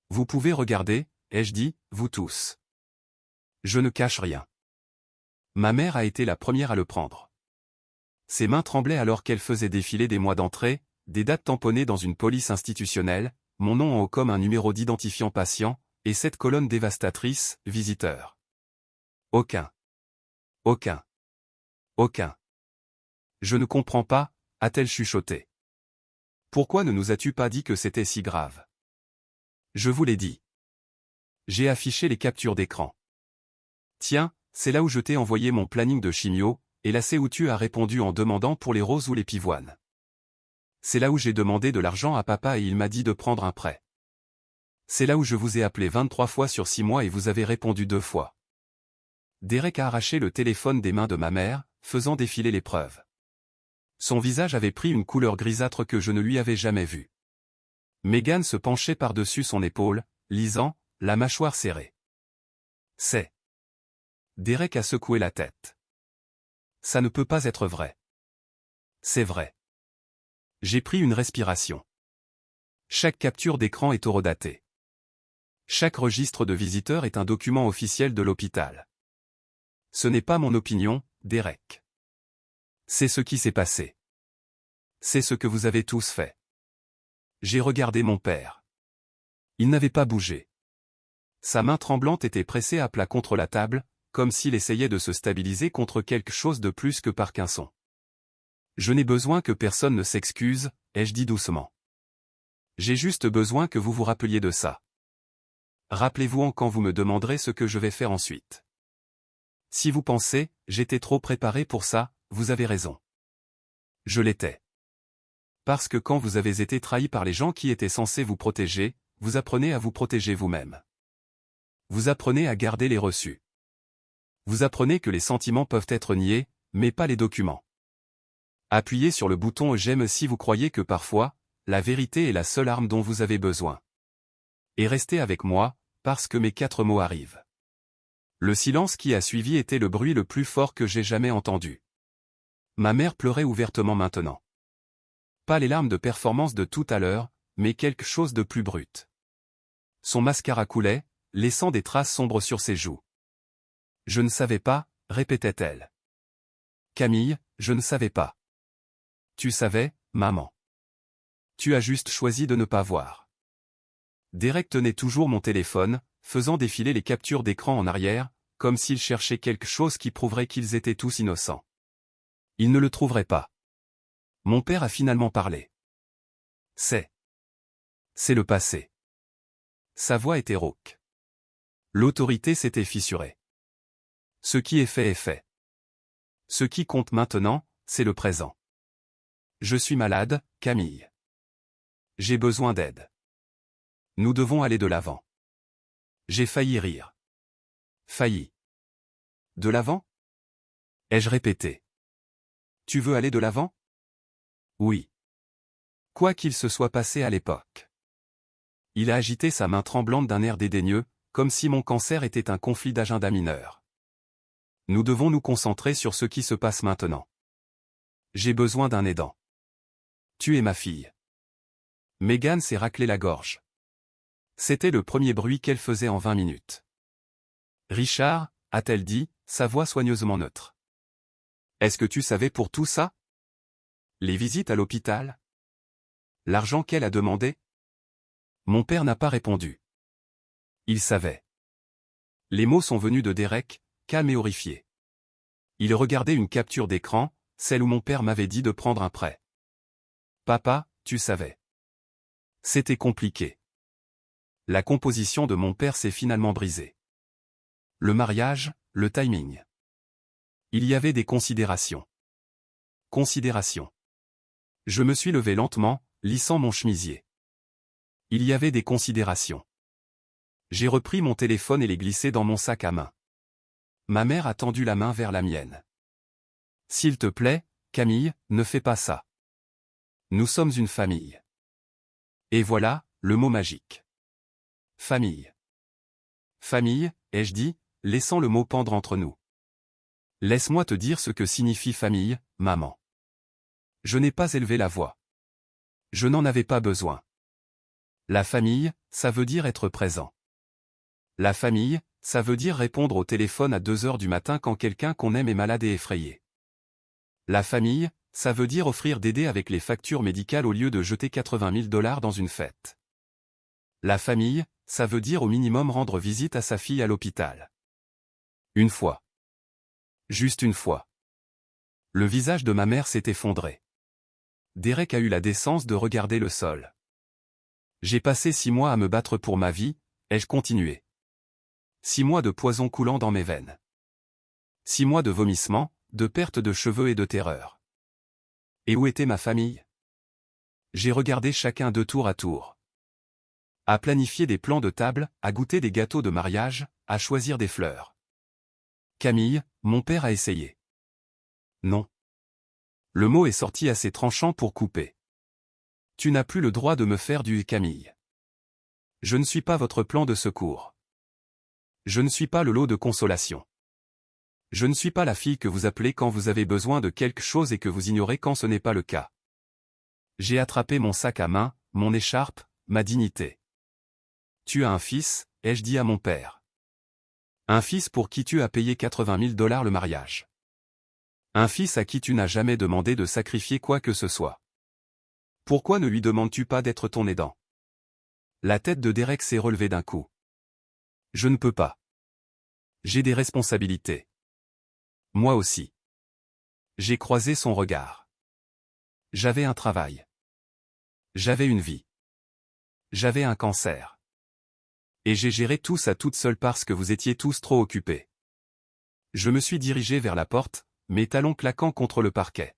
Vous pouvez regarder, ai-je dit, vous tous. Je ne cache rien. Ma mère a été la première à le prendre. Ses mains tremblaient alors qu'elle faisait défiler des mois d'entrée, des dates tamponnées dans une police institutionnelle, mon nom en haut comme un numéro d'identifiant patient, et cette colonne dévastatrice, visiteur. Aucun. Aucun. Aucun. Je ne comprends pas, a-t-elle chuchoté. Pourquoi ne nous as-tu pas dit que c'était si grave? Je vous l'ai dit. J'ai affiché les captures d'écran. Tiens, c'est là où je t'ai envoyé mon planning de chimio, et là c'est où tu as répondu en demandant pour les roses ou les pivoines. C'est là où j'ai demandé de l'argent à papa et il m'a dit de prendre un prêt. C'est là où je vous ai appelé 23 fois sur 6 mois et vous avez répondu 2 fois. Derek a arraché le téléphone des mains de ma mère, faisant défiler les preuves. Son visage avait pris une couleur grisâtre que je ne lui avais jamais vue. Megan se penchait par-dessus son épaule, lisant, la mâchoire serrée. C'est. Derek a secoué la tête. Ça ne peut pas être vrai. C'est vrai. J'ai pris une respiration. Chaque capture d'écran est horodatée. Chaque registre de visiteurs est un document officiel de l'hôpital. Ce n'est pas mon opinion, Derek. C'est ce qui s'est passé. C'est ce que vous avez tous fait. J'ai regardé mon père. Il n'avait pas bougé. Sa main tremblante était pressée à plat contre la table, comme s'il essayait de se stabiliser contre quelque chose de plus que Parkinson. Je n'ai besoin que personne ne s'excuse, ai-je dit doucement. J'ai juste besoin que vous vous rappeliez de ça. Rappelez-vous quand vous me demanderez ce que je vais faire ensuite. Si vous pensez, j'étais trop préparé pour ça, vous avez raison. Je l'étais. Parce que quand vous avez été trahi par les gens qui étaient censés vous protéger, vous apprenez à vous protéger vous-même. Vous apprenez à garder les reçus. Vous apprenez que les sentiments peuvent être niés, mais pas les documents. Appuyez sur le bouton j'aime si vous croyez que parfois, la vérité est la seule arme dont vous avez besoin. Et restez avec moi, parce que mes 4 mots arrivent. Le silence qui a suivi était le bruit le plus fort que j'ai jamais entendu. Ma mère pleurait ouvertement maintenant. Pas les larmes de performance de tout à l'heure, mais quelque chose de plus brut. Son mascara coulait, laissant des traces sombres sur ses joues. Je ne savais pas, répétait-elle. Camille, je ne savais pas. Tu savais, maman. Tu as juste choisi de ne pas voir. Derek tenait toujours mon téléphone, faisant défiler les captures d'écran en arrière, comme s'il cherchait quelque chose qui prouverait qu'ils étaient tous innocents. Il ne le trouverait pas. Mon père a finalement parlé. C'est le passé. Sa voix était rauque. L'autorité s'était fissurée. Ce qui est fait est fait. Ce qui compte maintenant, c'est le présent. Je suis malade, Camille. J'ai besoin d'aide. Nous devons aller de l'avant. J'ai failli rire. Failli. De l'avant? Ai-je répété. Tu veux aller de l'avant? Oui. Quoi qu'il se soit passé à l'époque. Il a agité sa main tremblante d'un air dédaigneux, comme si mon cancer était un conflit d'agenda mineur. Nous devons nous concentrer sur ce qui se passe maintenant. J'ai besoin d'un aidant. Tu es ma fille. Megan s'est raclé la gorge. C'était le premier bruit qu'elle faisait en 20 minutes. Richard, a-t-elle dit, sa voix soigneusement neutre. Est-ce que tu savais pour tout ça? Les visites à l'hôpital? L'argent qu'elle a demandé? Mon père n'a pas répondu. Il savait. Les mots sont venus de Derek, calme et horrifié. Il regardait une capture d'écran, celle où mon père m'avait dit de prendre un prêt. Papa, tu savais. C'était compliqué. La composition de mon père s'est finalement brisée. Le mariage, le timing. Il y avait des considérations. Considérations. Je me suis levé lentement, lissant mon chemisier. Il y avait des considérations. J'ai repris mon téléphone et l'ai glissé dans mon sac à main. Ma mère a tendu la main vers la mienne. S'il te plaît, Camille, ne fais pas ça. Nous sommes une famille. Et voilà, le mot magique. Famille. Famille, ai-je dit, laissant le mot pendre entre nous. Laisse-moi te dire ce que signifie famille, maman. Je n'ai pas élevé la voix. Je n'en avais pas besoin. La famille, ça veut dire être présent. La famille, ça veut dire répondre au téléphone à 2 heures du matin quand quelqu'un qu'on aime est malade et effrayé. La famille, ça veut dire offrir d'aider avec les factures médicales au lieu de jeter 80 000 $ dans une fête. La famille, ça veut dire au minimum rendre visite à sa fille à l'hôpital. Une fois. Juste une fois. Le visage de ma mère s'est effondré. Derek a eu la décence de regarder le sol. J'ai passé 6 mois à me battre pour ma vie, ai-je continué. 6 mois de poison coulant dans mes veines. 6 mois de vomissements, de perte de cheveux et de terreur. Et où était ma famille? J'ai regardé chacun de tour à tour. À planifier des plans de table, à goûter des gâteaux de mariage, à choisir des fleurs. Camille, mon père a essayé. Non. Le mot est sorti assez tranchant pour couper. Tu n'as plus le droit de me faire du Camille. Je ne suis pas votre plan de secours. Je ne suis pas le lot de consolation. Je ne suis pas la fille que vous appelez quand vous avez besoin de quelque chose et que vous ignorez quand ce n'est pas le cas. J'ai attrapé mon sac à main, mon écharpe, ma dignité. Tu as un fils, ai-je dit à mon père. Un fils pour qui tu as payé 80 000 $ le mariage. Un fils à qui tu n'as jamais demandé de sacrifier quoi que ce soit. Pourquoi ne lui demandes-tu pas d'être ton aidant? La tête de Derek s'est relevée d'un coup. Je ne peux pas. J'ai des responsabilités. Moi aussi. J'ai croisé son regard. J'avais un travail. J'avais une vie. J'avais un cancer. Et j'ai géré tout ça toute seule parce que vous étiez tous trop occupés. Je me suis dirigé vers la porte, mes talons claquant contre le parquet.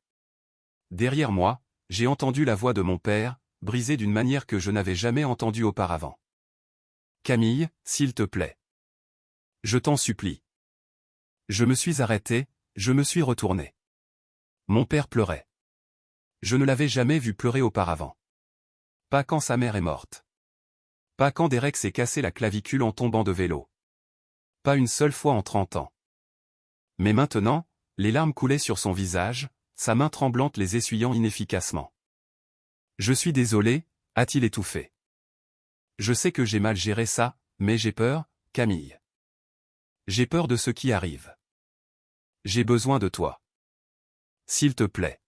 Derrière moi, j'ai entendu la voix de mon père, brisée d'une manière que je n'avais jamais entendue auparavant. Camille, s'il te plaît. Je t'en supplie. Je me suis arrêté, je me suis retourné. Mon père pleurait. Je ne l'avais jamais vu pleurer auparavant. Pas quand sa mère est morte. Pas quand Derek s'est cassé la clavicule en tombant de vélo. Pas une seule fois en 30 ans. Mais maintenant, les larmes coulaient sur son visage, sa main tremblante les essuyant inefficacement. Je suis désolé, a-t-il étouffé. Je sais que j'ai mal géré ça, mais j'ai peur, Camille. J'ai peur de ce qui arrive. J'ai besoin de toi. S'il te plaît.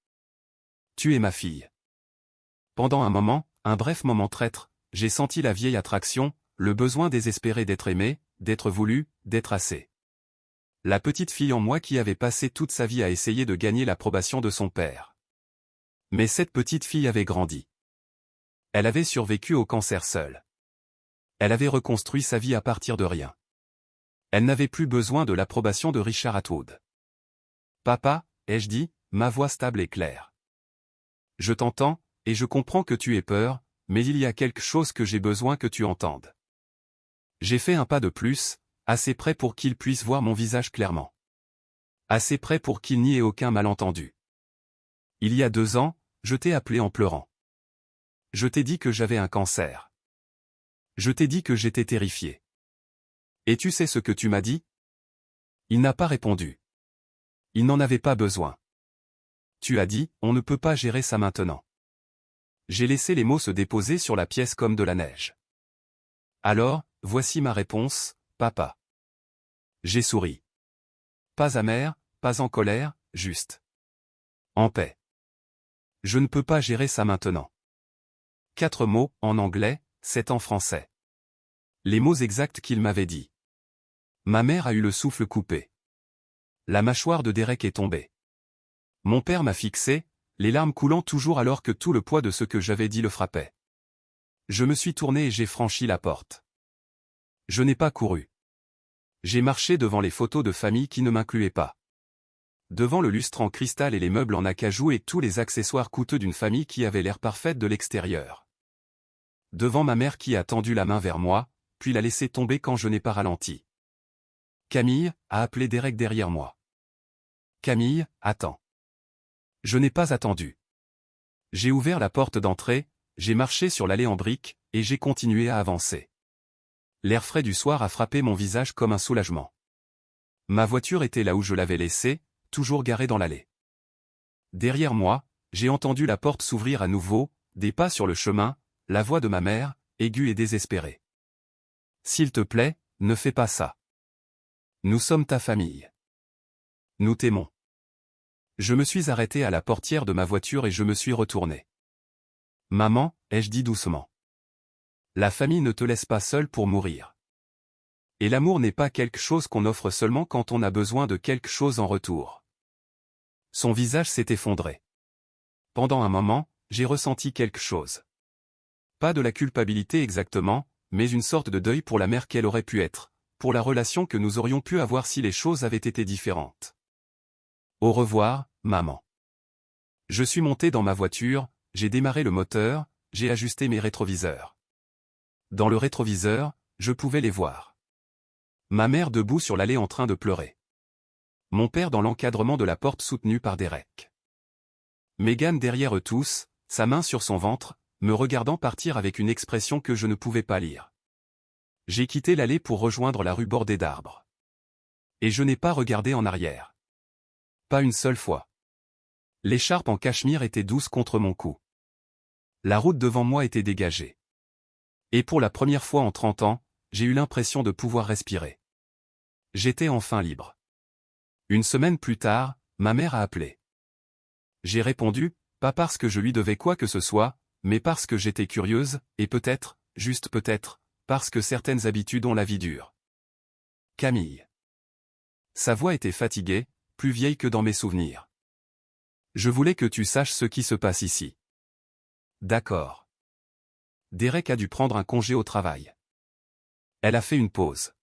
Tu es ma fille. Pendant un moment, un bref moment traître, j'ai senti la vieille attraction, le besoin désespéré d'être aimé, d'être voulu, d'être assez. La petite fille en moi qui avait passé toute sa vie à essayer de gagner l'approbation de son père. Mais cette petite fille avait grandi. Elle avait survécu au cancer seule. Elle avait reconstruit sa vie à partir de rien. Elle n'avait plus besoin de l'approbation de Richard Atwood. Papa, ai-je dit, ma voix stable et claire. Je t'entends, et je comprends que tu aies peur, mais il y a quelque chose que j'ai besoin que tu entendes. J'ai fait un pas de plus, assez près pour qu'il puisse voir mon visage clairement. Assez près pour qu'il n'y ait aucun malentendu. Il y a 2 ans, je t'ai appelé en pleurant. Je t'ai dit que j'avais un cancer. Je t'ai dit que j'étais terrifié. Et tu sais ce que tu m'as dit? Il n'a pas répondu. Il n'en avait pas besoin. Tu as dit, on ne peut pas gérer ça maintenant. J'ai laissé les mots se déposer sur la pièce comme de la neige. Alors, voici ma réponse, papa. J'ai souri. Pas amer, pas en colère, juste. En paix. Je ne peux pas gérer ça maintenant. 4 mots, en anglais, 7 en français. Les mots exacts qu'il m'avait dit. Ma mère a eu le souffle coupé. La mâchoire de Derek est tombée. Mon père m'a fixé, les larmes coulant toujours alors que tout le poids de ce que j'avais dit le frappait. Je me suis tourné et j'ai franchi la porte. Je n'ai pas couru. J'ai marché devant les photos de famille qui ne m'incluaient pas. Devant le lustre en cristal et les meubles en acajou et tous les accessoires coûteux d'une famille qui avait l'air parfaite de l'extérieur. Devant ma mère qui a tendu la main vers moi, puis l'a laissé tomber quand je n'ai pas ralenti. Camille, a appelé Derek derrière moi. Camille, attends. Je n'ai pas attendu. J'ai ouvert la porte d'entrée, j'ai marché sur l'allée en briques, et j'ai continué à avancer. L'air frais du soir a frappé mon visage comme un soulagement. Ma voiture était là où je l'avais laissée, toujours garée dans l'allée. Derrière moi, j'ai entendu la porte s'ouvrir à nouveau, des pas sur le chemin, la voix de ma mère, aiguë et désespérée. « S'il te plaît, ne fais pas ça. Nous sommes ta famille. Nous t'aimons. » Je me suis arrêté à la portière de ma voiture et je me suis retourné. « Maman, ai-je dit doucement. La famille ne te laisse pas seule pour mourir. Et l'amour n'est pas quelque chose qu'on offre seulement quand on a besoin de quelque chose en retour. » Son visage s'est effondré. Pendant un moment, j'ai ressenti quelque chose. Pas de la culpabilité exactement, mais une sorte de deuil pour la mère qu'elle aurait pu être, pour la relation que nous aurions pu avoir si les choses avaient été différentes. Au revoir, maman. Je suis monté dans ma voiture, j'ai démarré le moteur, j'ai ajusté mes rétroviseurs. Dans le rétroviseur, je pouvais les voir. Ma mère debout sur l'allée en train de pleurer. Mon père dans l'encadrement de la porte soutenu par Derek. Megan derrière eux tous, sa main sur son ventre, me regardant partir avec une expression que je ne pouvais pas lire. J'ai quitté l'allée pour rejoindre la rue bordée d'arbres. Et je n'ai pas regardé en arrière. Pas une seule fois. L'écharpe en cachemire était douce contre mon cou. La route devant moi était dégagée. Et pour la première fois en 30 ans, j'ai eu l'impression de pouvoir respirer. J'étais enfin libre. Une semaine plus tard, ma mère a appelé. J'ai répondu, pas parce que je lui devais quoi que ce soit, mais parce que j'étais curieuse, et peut-être, juste peut-être, parce que certaines habitudes ont la vie dure. Camille. Sa voix était fatiguée, plus vieille que dans mes souvenirs. Je voulais que tu saches ce qui se passe ici. D'accord. Derek a dû prendre un congé au travail. Elle a fait une pause.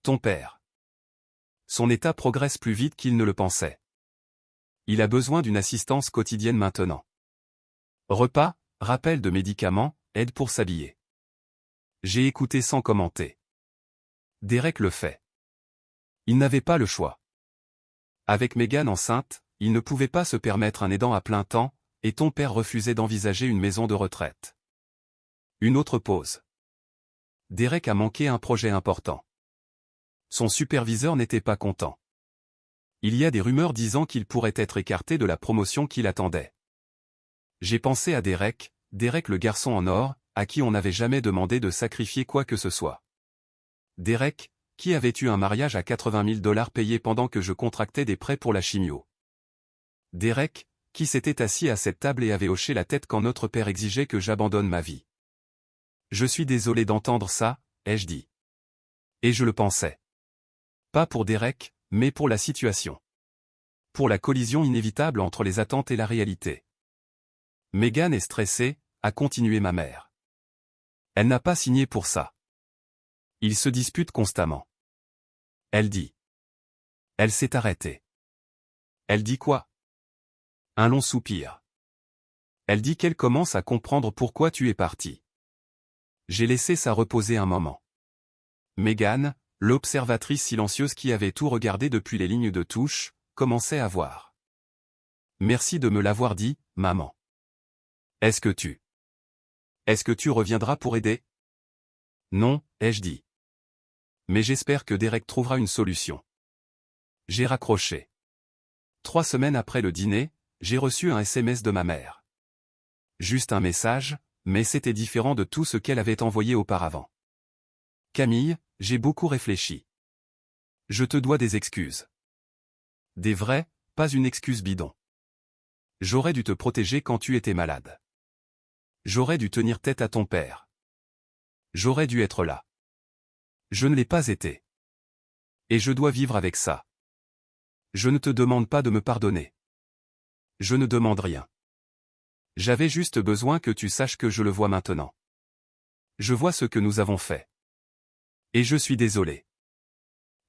Ton père. Son état progresse plus vite qu'il ne le pensait. Il a besoin d'une assistance quotidienne maintenant. Repas, rappel de médicaments, aide pour s'habiller. J'ai écouté sans commenter. Derek le fait. Il n'avait pas le choix. Avec Megan enceinte, il ne pouvait pas se permettre un aidant à plein temps, et ton père refusait d'envisager une maison de retraite. Une autre pause. Derek a manqué un projet important. Son superviseur n'était pas content. Il y a des rumeurs disant qu'il pourrait être écarté de la promotion qu'il attendait. J'ai pensé à Derek le garçon en or, à qui on n'avait jamais demandé de sacrifier quoi que ce soit. Derek, qui avait eu un mariage à 80 000 $ payé pendant que je contractais des prêts pour la chimio. Derek, qui s'était assis à cette table et avait hoché la tête quand notre père exigeait que j'abandonne ma vie. Je suis désolé d'entendre ça, ai-je dit. Et je le pensais. Pas pour Derek, mais pour la situation. Pour la collision inévitable entre les attentes et la réalité. Megan est stressée, a continué ma mère. Elle n'a pas signé pour ça. Ils se disputent constamment. Elle dit. Elle s'est arrêtée. Elle dit quoi? Un long soupir. Elle dit qu'elle commence à comprendre pourquoi tu es parti. J'ai laissé ça reposer un moment. Megan, l'observatrice silencieuse qui avait tout regardé depuis les lignes de touche, commençait à voir. Merci de me l'avoir dit, maman. Est-ce que tu reviendras pour aider? Non, ai-je dit. Mais j'espère que Derek trouvera une solution. J'ai raccroché. 3 semaines après le dîner, j'ai reçu un SMS de ma mère. Juste un message, mais c'était différent de tout ce qu'elle avait envoyé auparavant. Camille, j'ai beaucoup réfléchi. Je te dois des excuses. Des vraies, pas une excuse bidon. J'aurais dû te protéger quand tu étais malade. J'aurais dû tenir tête à ton père. J'aurais dû être là. Je ne l'ai pas été. Et je dois vivre avec ça. Je ne te demande pas de me pardonner. Je ne demande rien. J'avais juste besoin que tu saches que je le vois maintenant. Je vois ce que nous avons fait. Et je suis désolé.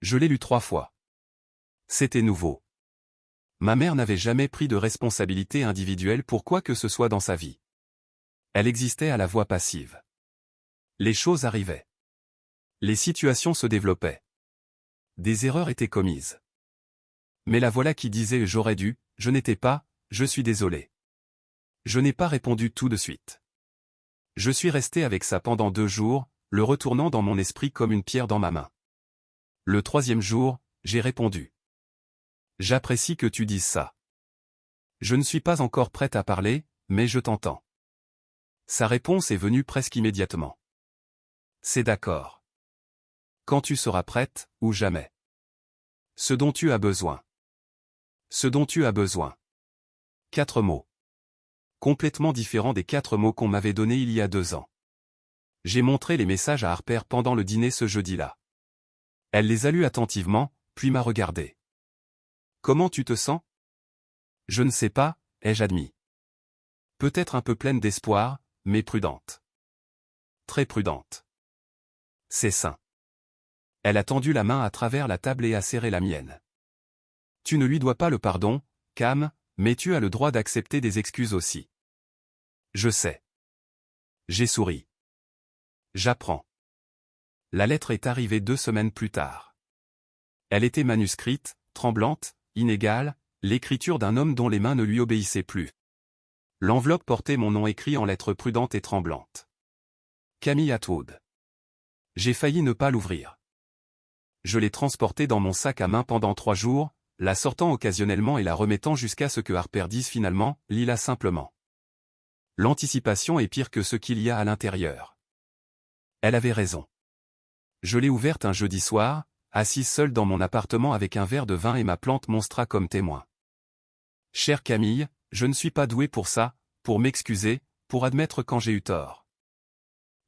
Je l'ai lu 3 fois. C'était nouveau. Ma mère n'avait jamais pris de responsabilité individuelle pour quoi que ce soit dans sa vie. Elle existait à la voix passive. Les choses arrivaient. Les situations se développaient. Des erreurs étaient commises. Mais la voilà qui disait « j'aurais dû »,« je n'étais pas »,« je suis désolé ». Je n'ai pas répondu tout de suite. Je suis resté avec ça pendant 2 jours, le retournant dans mon esprit comme une pierre dans ma main. Le 3e jour, j'ai répondu. J'apprécie que tu dises ça. Je ne suis pas encore prête à parler, mais je t'entends. Sa réponse est venue presque immédiatement. C'est d'accord. Quand tu seras prête, ou jamais. Ce dont tu as besoin. Ce dont tu as besoin. 4 mots. Complètement différents des 4 mots qu'on m'avait donnés il y a 2 ans. J'ai montré les messages à Harper pendant le dîner ce jeudi-là. Elle les a lus attentivement, puis m'a regardé. Comment tu te sens? Je ne sais pas, ai-je admis. Peut-être un peu pleine d'espoir, mais prudente. Très prudente. C'est sain. Elle a tendu la main à travers la table et a serré la mienne. Tu ne lui dois pas le pardon, Cam, mais tu as le droit d'accepter des excuses aussi. Je sais. J'ai souri. J'apprends. La lettre est arrivée 2 semaines plus tard. Elle était manuscrite, tremblante, inégale, l'écriture d'un homme dont les mains ne lui obéissaient plus. L'enveloppe portait mon nom écrit en lettres prudentes et tremblantes. Camille Atwood. J'ai failli ne pas l'ouvrir. Je l'ai transportée dans mon sac à main pendant 3 jours, la sortant occasionnellement et la remettant jusqu'à ce que Harper dise finalement, lis-la simplement. L'anticipation est pire que ce qu'il y a à l'intérieur. Elle avait raison. Je l'ai ouverte un jeudi soir, assise seule dans mon appartement avec un verre de vin et ma plante Monstra comme témoin. Chère Camille, je ne suis pas doué pour ça, pour m'excuser, pour admettre quand j'ai eu tort.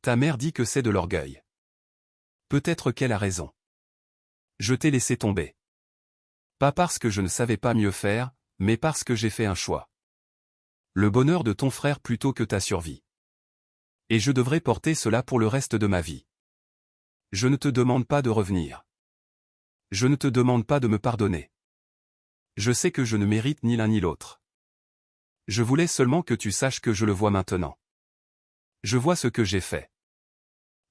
Ta mère dit que c'est de l'orgueil. Peut-être qu'elle a raison. Je t'ai laissé tomber. Pas parce que je ne savais pas mieux faire, mais parce que j'ai fait un choix. Le bonheur de ton frère plutôt que ta survie. Et je devrais porter cela pour le reste de ma vie. Je ne te demande pas de revenir. Je ne te demande pas de me pardonner. Je sais que je ne mérite ni l'un ni l'autre. Je voulais seulement que tu saches que je le vois maintenant. Je vois ce que j'ai fait.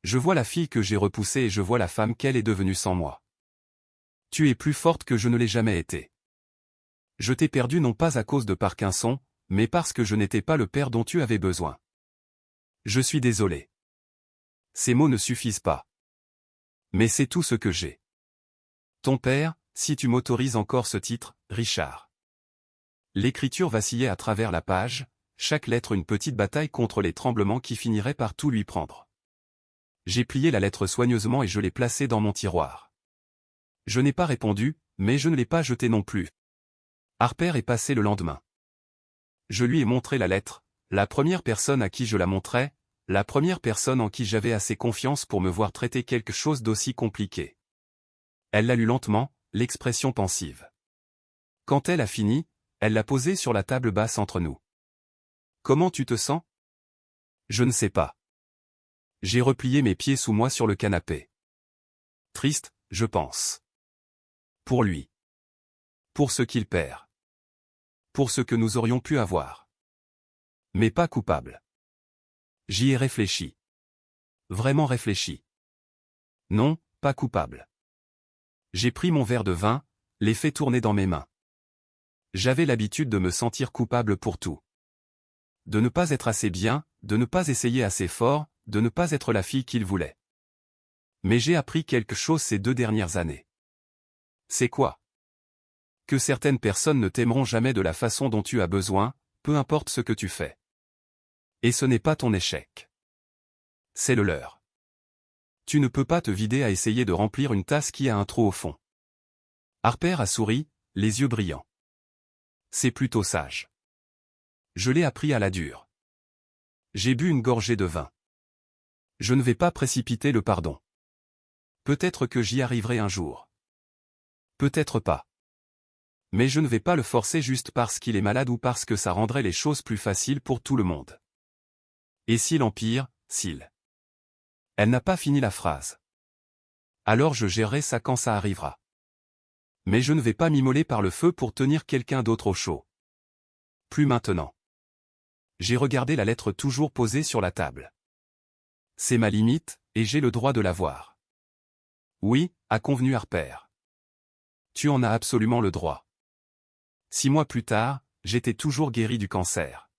Je vois la fille que j'ai repoussée et je vois la femme qu'elle est devenue sans moi. Tu es plus forte que je ne l'ai jamais été. Je t'ai perdu non pas à cause de Parkinson, mais parce que je n'étais pas le père dont tu avais besoin. Je suis désolé. Ces mots ne suffisent pas. Mais c'est tout ce que j'ai. Ton père, si tu m'autorises encore ce titre, Richard. L'écriture vacillait à travers la page, chaque lettre une petite bataille contre les tremblements qui finiraient par tout lui prendre. J'ai plié la lettre soigneusement et je l'ai placée dans mon tiroir. Je n'ai pas répondu, mais je ne l'ai pas jetée non plus. Harper est passé le lendemain. Je lui ai montré la lettre, la première personne à qui je la montrais, la première personne en qui j'avais assez confiance pour me voir traiter quelque chose d'aussi compliqué. Elle l'a lu lentement, l'expression pensive. Quand elle a fini, elle l'a posée sur la table basse entre nous. Comment tu te sens? Je ne sais pas. J'ai replié mes pieds sous moi sur le canapé. Triste, je pense. Pour lui. Pour ce qu'il perd. Pour ce que nous aurions pu avoir. Mais pas coupable. J'y ai réfléchi. Vraiment réfléchi. Non, pas coupable. J'ai pris mon verre de vin, l'ai fait tourner dans mes mains. J'avais l'habitude de me sentir coupable pour tout. De ne pas être assez bien, de ne pas essayer assez fort, de ne pas être la fille qu'il voulait. Mais j'ai appris quelque chose ces 2 dernières années. C'est quoi? Que certaines personnes ne t'aimeront jamais de la façon dont tu as besoin, peu importe ce que tu fais. Et ce n'est pas ton échec. C'est le leur. Tu ne peux pas te vider à essayer de remplir une tasse qui a un trou au fond. Harper a souri, les yeux brillants. C'est plutôt sage. Je l'ai appris à la dure. J'ai bu une gorgée de vin. Je ne vais pas précipiter le pardon. Peut-être que j'y arriverai un jour. Peut-être pas. Mais je ne vais pas le forcer juste parce qu'il est malade ou parce que ça rendrait les choses plus faciles pour tout le monde. Et s'il empire, s'il... Elle n'a pas fini la phrase. Alors je gérerai ça quand ça arrivera. Mais je ne vais pas m'immoler par le feu pour tenir quelqu'un d'autre au chaud. Plus maintenant. J'ai regardé la lettre toujours posée sur la table. C'est ma limite, et j'ai le droit de la voir. Oui, a convenu Harper. Tu en as absolument le droit. 6 mois plus tard, j'étais toujours guéri du cancer.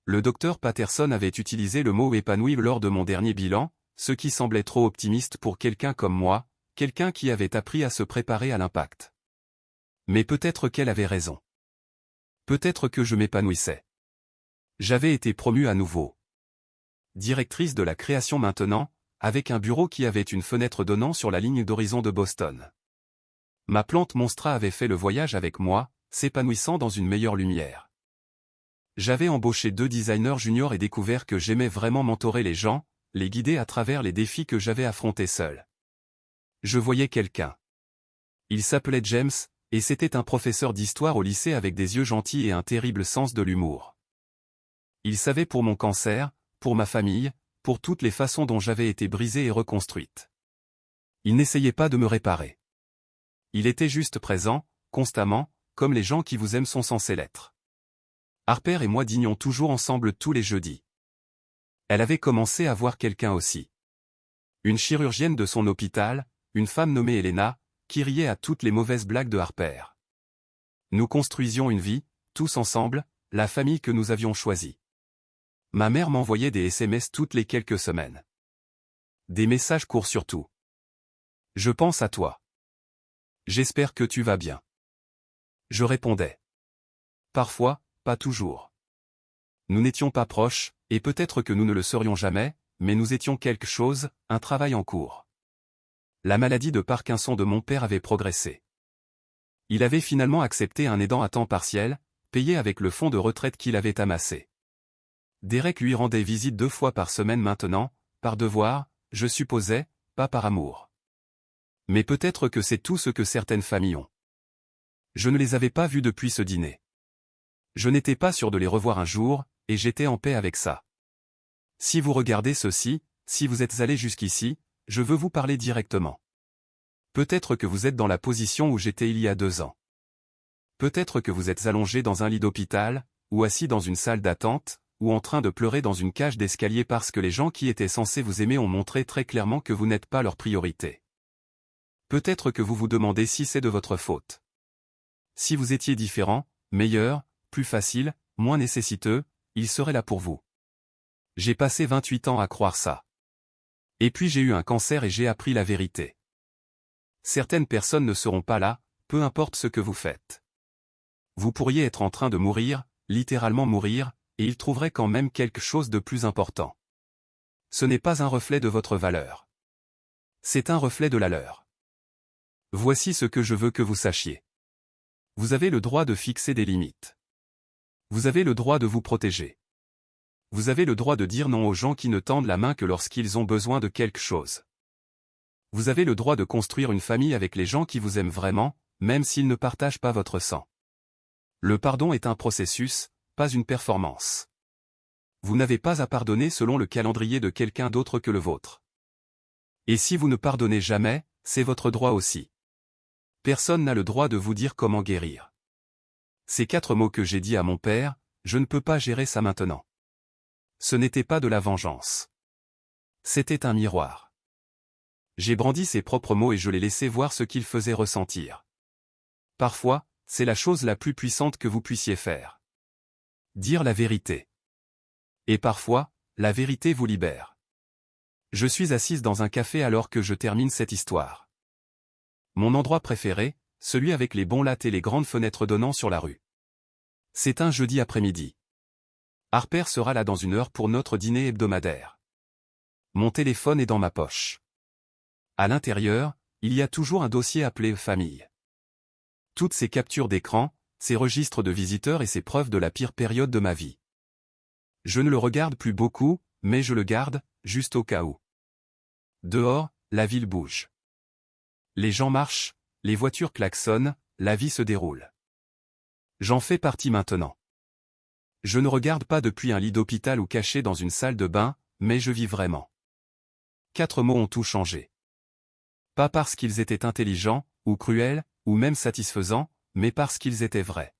Le docteur Patterson avait utilisé le mot épanoui lors de mon dernier bilan, ce qui semblait trop optimiste pour quelqu'un comme moi, quelqu'un qui avait appris à se préparer à l'impact. Mais peut-être qu'elle avait raison. Peut-être que je m'épanouissais. J'avais été promue à nouveau. Directrice de la création maintenant, avec un bureau qui avait une fenêtre donnant sur la ligne d'horizon de Boston. Ma plante monstra avait fait le voyage avec moi, s'épanouissant dans une meilleure lumière. J'avais embauché 2 designers juniors et découvert que j'aimais vraiment mentorer les gens, les guider à travers les défis que j'avais affrontés seul. Je voyais quelqu'un. Il s'appelait James, et c'était un professeur d'histoire au lycée avec des yeux gentils et un terrible sens de l'humour. Il savait pour mon cancer, pour ma famille, pour toutes les façons dont j'avais été brisée et reconstruite. Il n'essayait pas de me réparer. Il était juste présent, constamment, comme les gens qui vous aiment sont censés l'être. Harper et moi dînions toujours ensemble tous les jeudis. Elle avait commencé à voir quelqu'un aussi. Une chirurgienne de son hôpital, une femme nommée Elena, qui riait à toutes les mauvaises blagues de Harper. Nous construisions une vie, tous ensemble, la famille que nous avions choisie. Ma mère m'envoyait des SMS toutes les quelques semaines. Des messages courts surtout. Je pense à toi. J'espère que tu vas bien. Je répondais. Parfois, pas toujours. Nous n'étions pas proches, et peut-être que nous ne le serions jamais, mais nous étions quelque chose, un travail en cours. La maladie de Parkinson de mon père avait progressé. Il avait finalement accepté un aidant à temps partiel, payé avec le fonds de retraite qu'il avait amassé. Derek lui rendait visite 2 fois par semaine maintenant, par devoir, je supposais, pas par amour. Mais peut-être que c'est tout ce que certaines familles ont. Je ne les avais pas vus depuis ce dîner. Je n'étais pas sûr de les revoir un jour, et j'étais en paix avec ça. Si vous regardez ceci, si vous êtes allé jusqu'ici, je veux vous parler directement. Peut-être que vous êtes dans la position où j'étais il y a 2 ans. Peut-être que vous êtes allongé dans un lit d'hôpital, ou assis dans une salle d'attente, ou en train de pleurer dans une cage d'escalier parce que les gens qui étaient censés vous aimer ont montré très clairement que vous n'êtes pas leur priorité. Peut-être que vous vous demandez si c'est de votre faute. Si vous étiez différent, meilleur, plus facile, moins nécessiteux, il serait là pour vous. J'ai passé 28 ans à croire ça. Et puis j'ai eu un cancer et j'ai appris la vérité. Certaines personnes ne seront pas là, peu importe ce que vous faites. Vous pourriez être en train de mourir, littéralement mourir, et ils trouveraient quand même quelque chose de plus important. Ce n'est pas un reflet de votre valeur. C'est un reflet de la leur. Voici ce que je veux que vous sachiez. Vous avez le droit de fixer des limites. Vous avez le droit de vous protéger. Vous avez le droit de dire non aux gens qui ne tendent la main que lorsqu'ils ont besoin de quelque chose. Vous avez le droit de construire une famille avec les gens qui vous aiment vraiment, même s'ils ne partagent pas votre sang. Le pardon est un processus, pas une performance. Vous n'avez pas à pardonner selon le calendrier de quelqu'un d'autre que le vôtre. Et si vous ne pardonnez jamais, c'est votre droit aussi. Personne n'a le droit de vous dire comment guérir. Ces 4 mots que j'ai dit à mon père, je ne peux pas gérer ça maintenant. Ce n'était pas de la vengeance. C'était un miroir. J'ai brandi ses propres mots et je les laissais voir ce qu'ils faisaient ressentir. Parfois, c'est la chose la plus puissante que vous puissiez faire. Dire la vérité. Et parfois, la vérité vous libère. Je suis assise dans un café alors que je termine cette histoire. Mon endroit préféré, celui avec les bons lattes et les grandes fenêtres donnant sur la rue. C'est un jeudi après-midi. Harper sera là dans 1 heure pour notre dîner hebdomadaire. Mon téléphone est dans ma poche. À l'intérieur, il y a toujours un dossier appelé « Famille ». Toutes ces captures d'écran, ces registres de visiteurs et ces preuves de la pire période de ma vie. Je ne le regarde plus beaucoup, mais je le garde, juste au cas où. Dehors, la ville bouge. Les gens marchent, les voitures klaxonnent, la vie se déroule. J'en fais partie maintenant. Je ne regarde pas depuis un lit d'hôpital ou caché dans une salle de bain, mais je vis vraiment. 4 mots ont tout changé. Pas parce qu'ils étaient intelligents, ou cruels, ou même satisfaisants, mais parce qu'ils étaient vrais.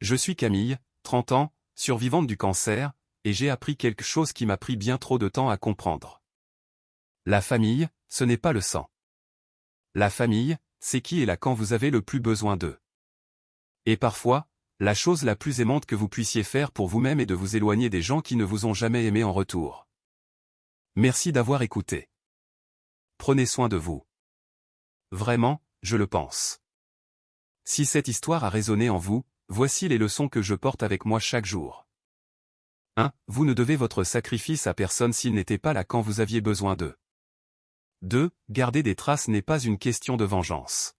Je suis Camille, 30 ans, survivante du cancer, et j'ai appris quelque chose qui m'a pris bien trop de temps à comprendre. La famille, ce n'est pas le sang. La famille, c'est qui est là quand vous avez le plus besoin d'eux. Et parfois, La chose la plus aimante que vous puissiez faire pour vous-même est de vous éloigner des gens qui ne vous ont jamais aimé en retour. Merci d'avoir écouté. Prenez soin de vous. Vraiment, je le pense. Si cette histoire a résonné en vous, voici les leçons que je porte avec moi chaque jour. 1. Vous ne devez votre sacrifice à personne s'il n'était pas là quand vous aviez besoin d'eux. 2. Garder des traces n'est pas une question de vengeance.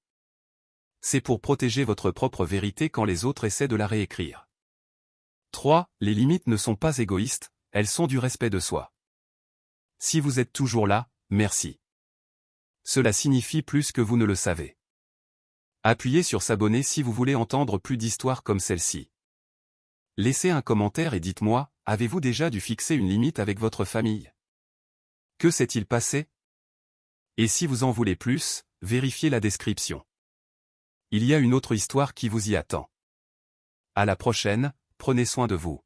C'est pour protéger votre propre vérité quand les autres essaient de la réécrire. 3. Les limites ne sont pas égoïstes, elles sont du respect de soi. Si vous êtes toujours là, merci. Cela signifie plus que vous ne le savez. Appuyez sur s'abonner si vous voulez entendre plus d'histoires comme celle-ci. Laissez un commentaire et dites-moi, avez-vous déjà dû fixer une limite avec votre famille? Que s'est-il passé? Et si vous en voulez plus, vérifiez la description. Il y a une autre histoire qui vous y attend. À la prochaine, prenez soin de vous.